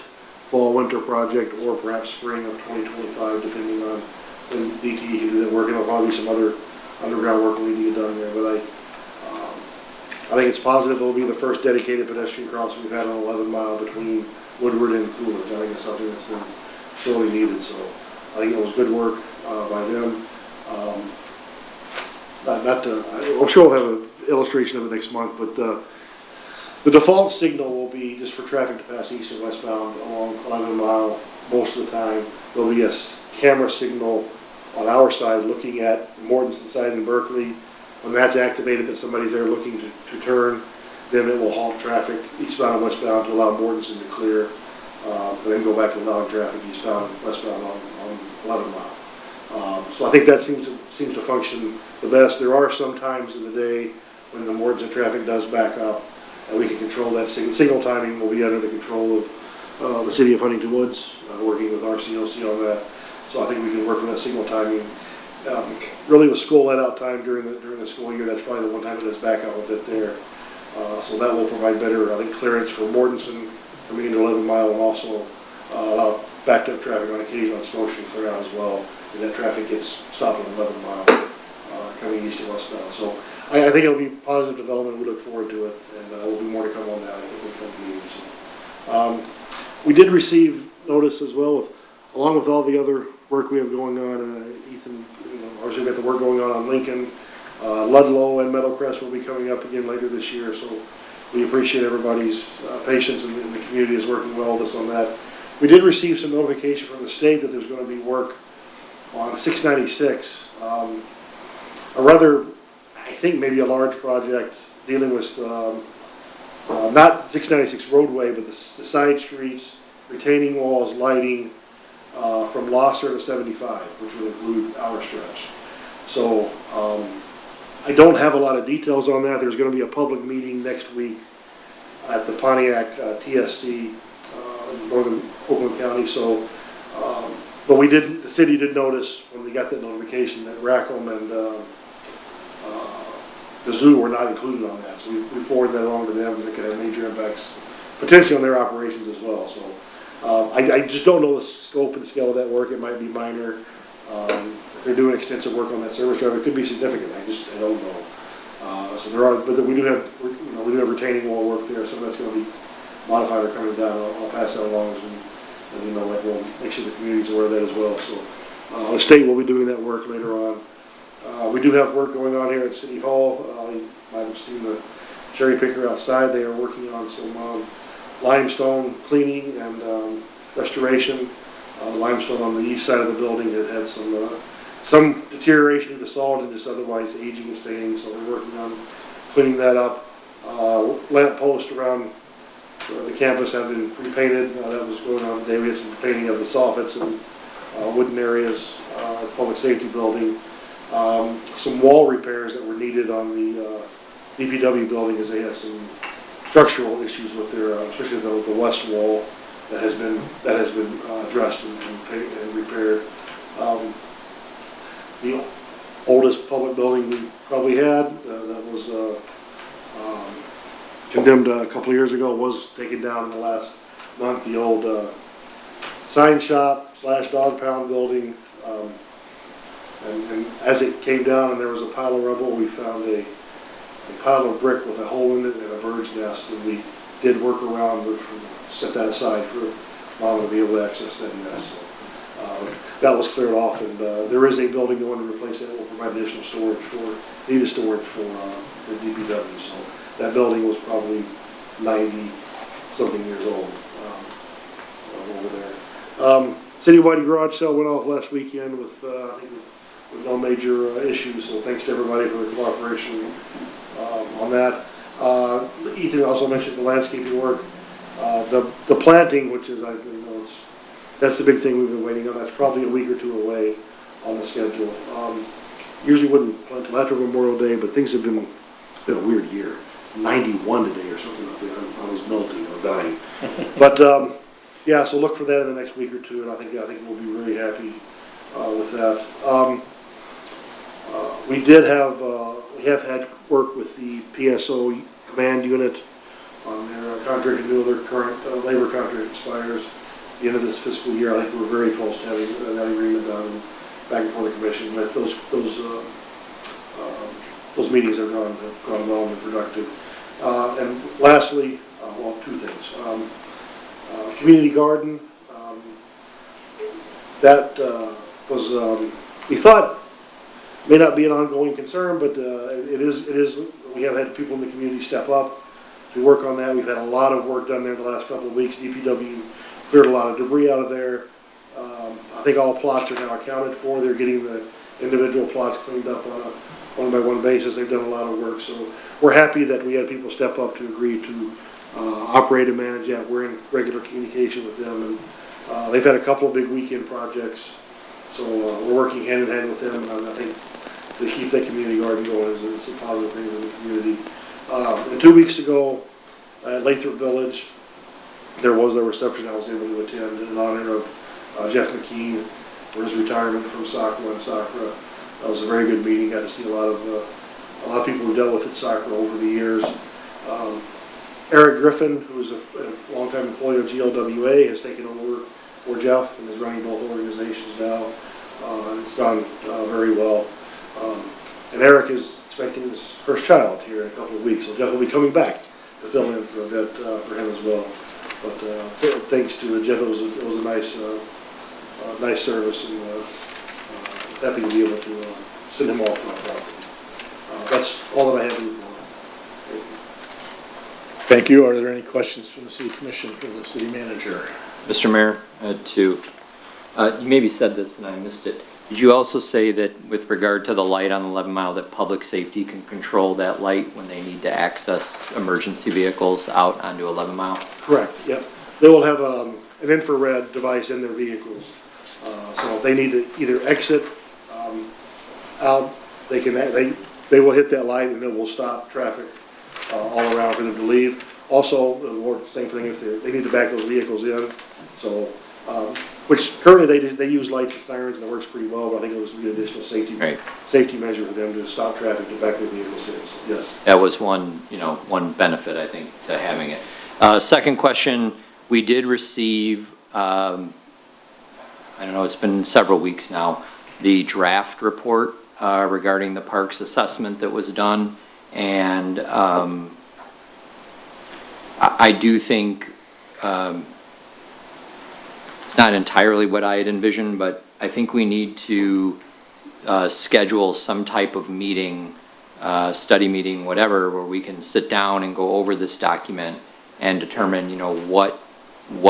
fall winter project or perhaps spring of 2025, depending on when DTE can do that work. And there'll probably be some other underground work we need to get done there, but I think it's positive. It'll be the first dedicated pedestrian crossing we've had on 11 mile between Woodward and Coolidge. I think it's something that's been sorely needed, so I think it was good work by them. I'm sure we'll have an illustration of it next month, but the default signal will be just for traffic to pass east and westbound along 11 mile most of the time. There'll be a camera signal on our side looking at the Mortensen side in Berkeley. When that's activated that somebody's there looking to turn, then it will halt traffic eastbound and westbound to allow Mortensen to clear, and then go back to allowing traffic eastbound and westbound on 11 mile. So I think that seems to function the best. There are some times in the day when the Mortensen traffic does back up, and we can control that. Signal timing will be under the control of the city of Huntington Woods, working with RCOC on that. So I think we can work with that signal timing. Really with school let out time during the school year, that's probably the one time it does back up a bit there. So that will provide better, I think, clearance for Mortensen coming into 11 mile and also allow backed up traffic on occasion on Snowshoe clear out as well. And that traffic gets stopped at 11 mile coming east and westbound. So I think it'll be positive development. We look forward to it, and there will be more to come on that. I think we'll come to meetings. We did receive notice as well, along with all the other work we have going on. Ethan, obviously we've got the work going on Lincoln. Ludlow and Meadowcrest will be coming up again later this year, so we appreciate everybody's patience, and the community is working well with us on that. We did receive some notification from the state that there's going to be work on 696, a rather, I think maybe a large project dealing with not 696 roadway, but the side streets, retaining walls, lighting from Losser to 75, which would include our stretch. So I don't have a lot of details on that. There's going to be a public meeting next week at the Pontiac TSC in northern Oakland County. So, but the city did notice when we got that notification that Rackham and the zoo were not included on that. So we forwarded that along to them because it could have major impacts potentially on their operations as well. So I just don't know the scope and scale of that work. It might be minor. If they're doing extensive work on that service drive, it could be significant. I don't know. So there are, but we do have, we do have retaining wall work there. Some of that's going to be modified or coming down. I'll pass that along as we know that. We'll make sure the community's aware of that as well. So the state will be doing that work later on. We do have work going on here at City Hall. You might have seen the cherry picker outside. They are working on some limestone cleaning and restoration. Limestone on the east side of the building has had some deterioration due to salt and just otherwise aging and staining, so they're working on cleaning that up. Lamp posts around the campus have been repainted. That was going on today. We had some painting of the soffits and wooden areas at the public safety building. Some wall repairs that were needed on the DPW building as they had some structural issues with their, especially the west wall that has been addressed and repaired. The oldest public building we probably had that was condemned a couple of years ago was taken down in the last month. The old sign shop / dog pound building. And as it came down and there was a pile of rubble, we found a pile of brick with a hole in it and a bird's nest, and we did work around, set that aside for Mom to be able to access that nest. So, that was cleared off, and there is a building going to replace that. Will provide additional storage needed storage for DPW. So that building was probably 90-something years old over there. Citywide garage sale went off last weekend with no major issues, so thanks to everybody for the cooperation on that. Ethan also mentioned the landscaping work. The planting, which is, that's the big thing we've been waiting on. That's probably a week or two away on the schedule. Usually wouldn't plant till after Memorial Day, but things have been a weird year. 91 today or something like that. I was melting or dying. But yeah, so look for that in the next week or two, and I think we'll be really happy with that. We have had work with the PSO command unit on their contract until their current labor contract expires at the end of this fiscal year. I think we're very close to having that agreement done back before the commission. Those meetings have gone well and productive. And lastly, well, two things. Community garden, that was, we thought may not be an ongoing concern, but it is. We have had people in the community step up to work on that. We've had a lot of work done there the last couple of weeks. DPW cleared a lot of debris out of there. I think all plots are now accounted for. They're getting the individual plots cleaned up on a one-by-one basis. They've done a lot of work, so we're happy that we had people step up to agree to operate and manage that. We're in regular communication with them, and they've had a couple of big weekend projects, so we're working hand in hand with them, and I think to keep that community garden going is a positive thing for the community. And 2 weeks ago at Lathrop Village, there was a reception I was able to attend in honor of Jeff McKean for his retirement from SACRA and SACRA. That was a very good meeting. Got to see a lot of people who dealt with it SACRA over the years. Eric Griffin, who's a longtime employee of GLWA, has taken over for Jeff and is running both organizations now. It's gone very well. And Eric is expecting his first child here in a couple of weeks, so Jeff will be coming back to fill in for a bit for him as well. But thanks to Jeff, it was a nice service, and happy to be able to send him off my property. That's all that I have to report. Thank you. Are there any questions from the City Commission for the City Manager? Mr. Mayor, I had two. You maybe said this and I missed it. Did you also say that with regard to the light on 11 Mile, that public safety can control that light when they need to access emergency vehicles out onto 11 Mile? Correct, yep. They will have an infrared device in their vehicles. So if they need to either exit out, they will hit that light and it will stop traffic all around for them to leave. Also, or same thing if they need to back those vehicles in. So, which currently they use lights and sirens and it works pretty well, but I think it was an additional safety measure for them to stop traffic to back their vehicles in. So, yes. That was one benefit, I think, to having it. Second question, we did receive I don't know, it's been several weeks now, the draft report regarding the parks assessment that was done. And I do think it's not entirely what I had envisioned, but I think we need to schedule some type of meeting, study meeting, whatever, where we can sit down and go over this document and determine, what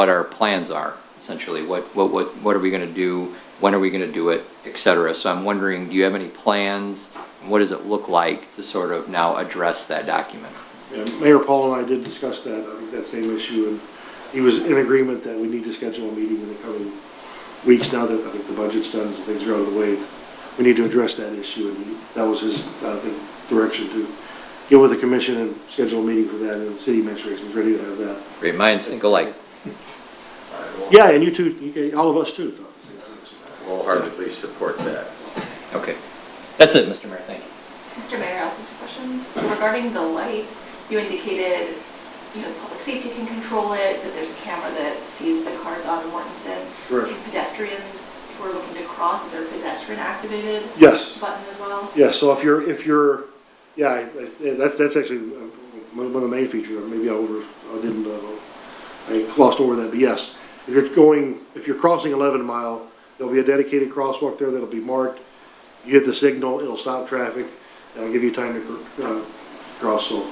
our plans are, essentially. What are we gonna do? When are we gonna do it, et cetera. So I'm wondering, do you have any plans? What does it look like to sort of now address that document? Yeah, Mayor Paul and I did discuss that, I think that same issue, and he was in agreement that we need to schedule a meeting in the coming weeks now that I think the budget's done and things are out of the way. We need to address that issue, and that was his, I think, direction to get with the commission and schedule a meeting for that, and the city administration is ready to have that. Great minds think alike. Yeah, and you too, all of us too thought the same thing. Wholeheartedly support that. Okay. That's it, Mr. Mayor, thank you. Mr. Mayor, I also have two questions. So regarding the light, you indicated, public safety can control it, that there's a camera that sees the cars on Mortensen. Correct. Can pedestrians who are looking to cross, is there a pedestrian activated Yes. button as well? Yeah, so if you're, yeah, that's actually one of the main features, maybe I glossed over that, but yes. If you're crossing 11 Mile, there'll be a dedicated crosswalk there that'll be marked. You hit the signal, it'll stop traffic, it'll give you time to cross, so.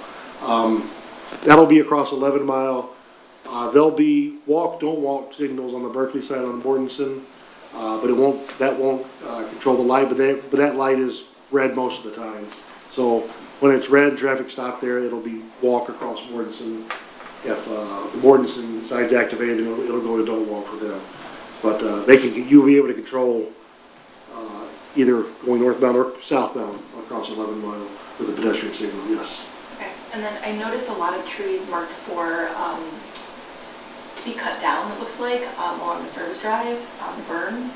That'll be across 11 Mile. There'll be walk, don't walk signals on the Berkeley side on Mortensen, but that won't control the light, but that light is red most of the time. So when it's red, traffic stop there, it'll be walk across Mortensen. If the Mortensen side's activated, then it'll go to don't walk for them. But you'll be able to control either going northbound or southbound across 11 Mile with a pedestrian signal, yes. Okay, and then I noticed a lot of trees marked for, to be cut down, it looks like, along the service drive, on the burn.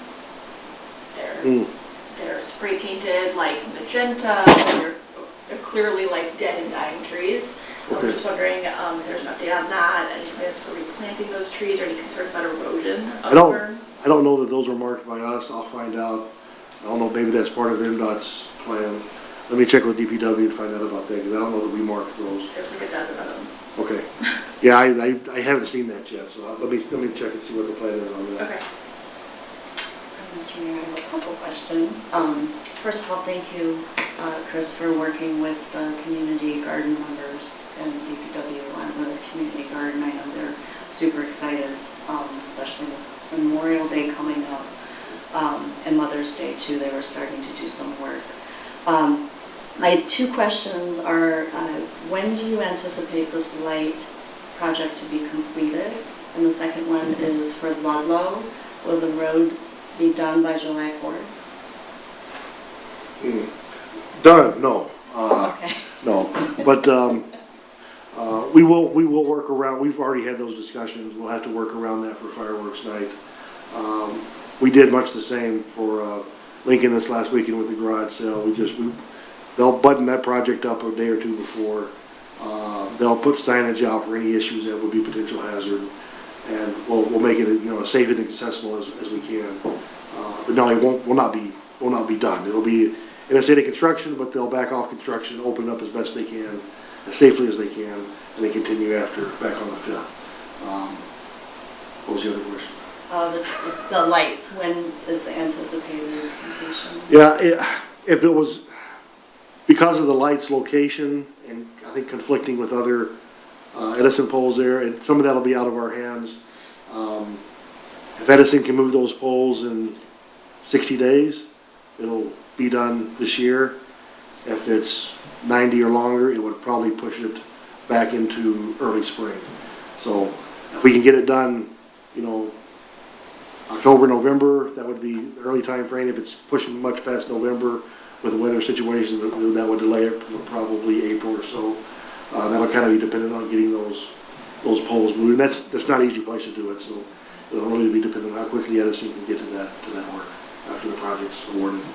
They're spray painted like magenta, they're clearly like dead and dying trees. I was just wondering, if there's an update on that, any plans for replanting those trees, or any concerns about erosion of the burn? I don't know that those were marked by us, I'll find out. I don't know, maybe that's part of MDOT's plan. Let me check with DPW and find out about that, because I don't know that we marked those. There's like a dozen of them. Okay. Yeah, I haven't seen that yet, so let me check and see what the plan is on that. Okay. Mr. Mayor, I have a couple questions. First of all, thank you, Chris, for working with community garden members and DPW on the community garden. I know they're super excited, especially with Memorial Day coming up, and Mother's Day too. They were starting to do some work. My two questions are, when do you anticipate this light project to be completed? And the second one is for Ludlow. Will the road be done by July 4th? Done, no. Okay. No, but we will work around, we've already had those discussions, we'll have to work around that for fireworks night. We did much the same for Lincoln this last weekend with the garage sale. They'll button that project up a day or two before. They'll put signage out for any issues that would be potential hazard, and we'll make it as safe and accessible as we can. But no, it will not be done. It'll be in a state of construction, but they'll back off construction, open it up as best they can, as safely as they can, and then continue after back on the 5th. What was the other question? The lights, when is anticipated completion? Yeah, if it was because of the lights location and I think conflicting with other Edison poles there, and some of that'll be out of our hands. If Edison can move those poles in 60 days, it'll be done this year. If it's 90 or longer, it would probably push it back into early spring. So if we can get it done, October, November, that would be the early time frame. If it's pushing much past November with the weather situation, that would delay it probably April or so. That'll kind of be dependent on getting those poles moved. And that's not an easy place to do it, so it'll really be dependent on how quickly Edison can get to that work after the project's awarded.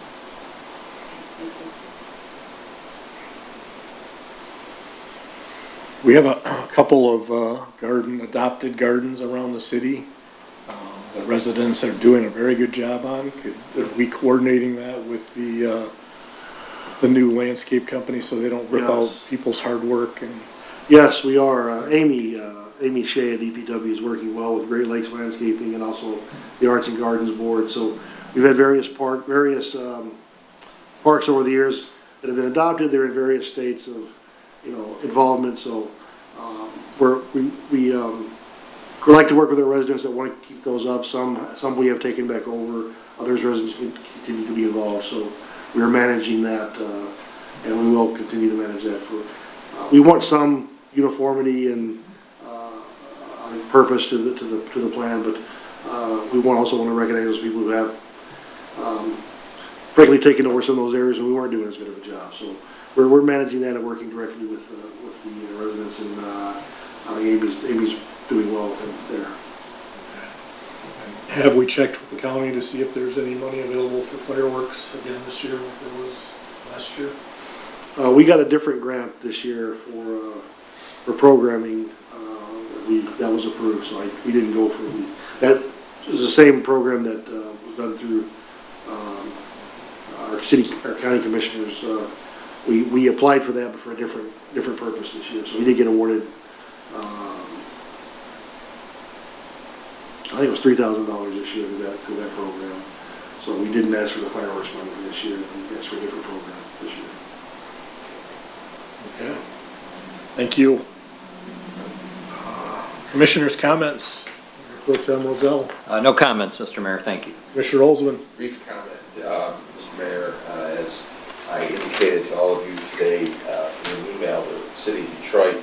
We have a couple of adopted gardens around the city. the residents are doing a very good job on. Are we coordinating that with the new landscape company so they don't rip out Yes. people's hard work and? Yes, we are. Amy Shea at DPW is working well with Great Lakes Landscaping and also the Arts and Gardens Board. So we've had various parks over the years that have been adopted. They're in various states of, involvement. So, we like to work with our residents that want to keep those up. Some we have taken back over. Others residents continue to be involved. So we are managing that, and we will continue to manage that we want some uniformity and purpose to the plan, but we also want to recognize those people who have frankly taken over some of those areas and we weren't doing as good of a job. So we're managing that and working directly with the residents, and I think Amy's doing well with them there. Have we checked with the county to see if there's any money available for fireworks again this year like there was last year? We got a different grant this year for programming, that was approved, so we didn't go for that is the same program that was done through our county commissioners. We applied for that, but for a different purpose this year, so we did get awarded, I think it was $3,000 this year to that program. So we didn't ask for the fireworks money this year, we asked for a different program this year. Okay, thank you. Commissioners' comments? Pro Tem Rozell. No comments, Mr. Mayor, thank you. Commissioner Oldsman. Brief comment, Mr. Mayor, as I indicated to all of you today in an email, the City of Detroit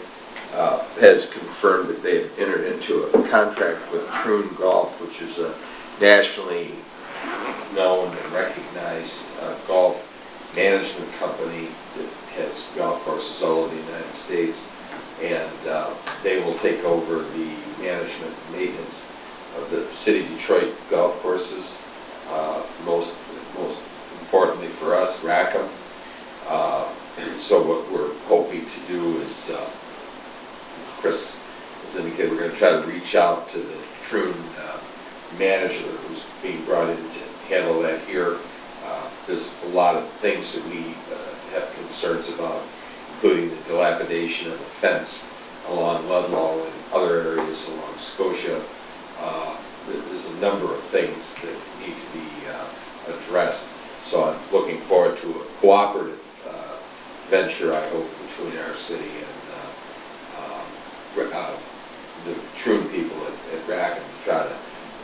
has confirmed that they have entered into a contract with Troon Golf, which is a nationally known and recognized golf management company that has golf courses all over the United States. And they will take over the management and maintenance of the City of Detroit golf courses. Most importantly for us, Rackham. So what we're hoping to do is, Chris has indicated, we're going to try to reach out to the Troon manager who's being brought in to handle that here. There's a lot of things that we have concerns about, including the dilapidation of the fence along Ludlow and other areas along Scotia. There's a number of things that need to be addressed. So I'm looking forward to a cooperative venture, I hope, between our city and the Troon people at Rackham to try to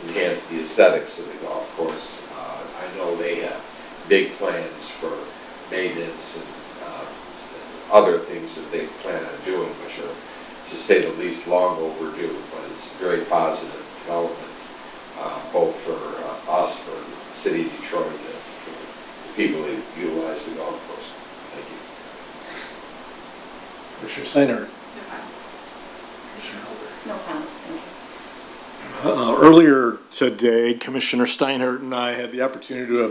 enhance the aesthetics of the golf course. I know they have big plans for maintenance and other things that they plan on doing, which are, to say the least, long overdue, but it's a very positive development, both for us, for the City of Detroit, and for the people that utilize the golf course. Thank you. Commissioner Steiner. No comments, thank you. Earlier today, Commissioner Steinhardt and I had the opportunity to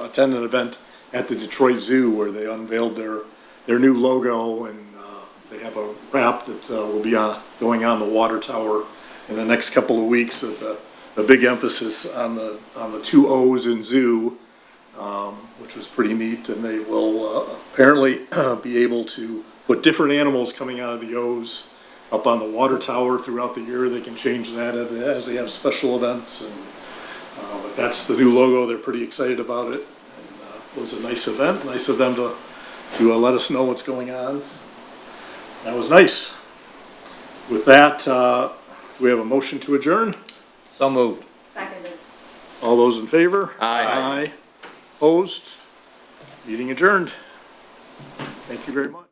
attend an event at the Detroit Zoo where they unveiled their new logo, and they have a wrap that will be going on the water tower in the next couple of weeks with a big emphasis on the two O's in zoo, which was pretty neat. And they will apparently be able to put different animals coming out of the O's up on the water tower throughout the year. They can change that as they have special events, and but that's the new logo. They're pretty excited about it. And, it was a nice event. Nice of them to let us know what's going on. That was nice. With that, do we have a motion to adjourn? So moved. Seconded. All those in favor? Aye. Opposed? Meeting adjourned. Thank you very much.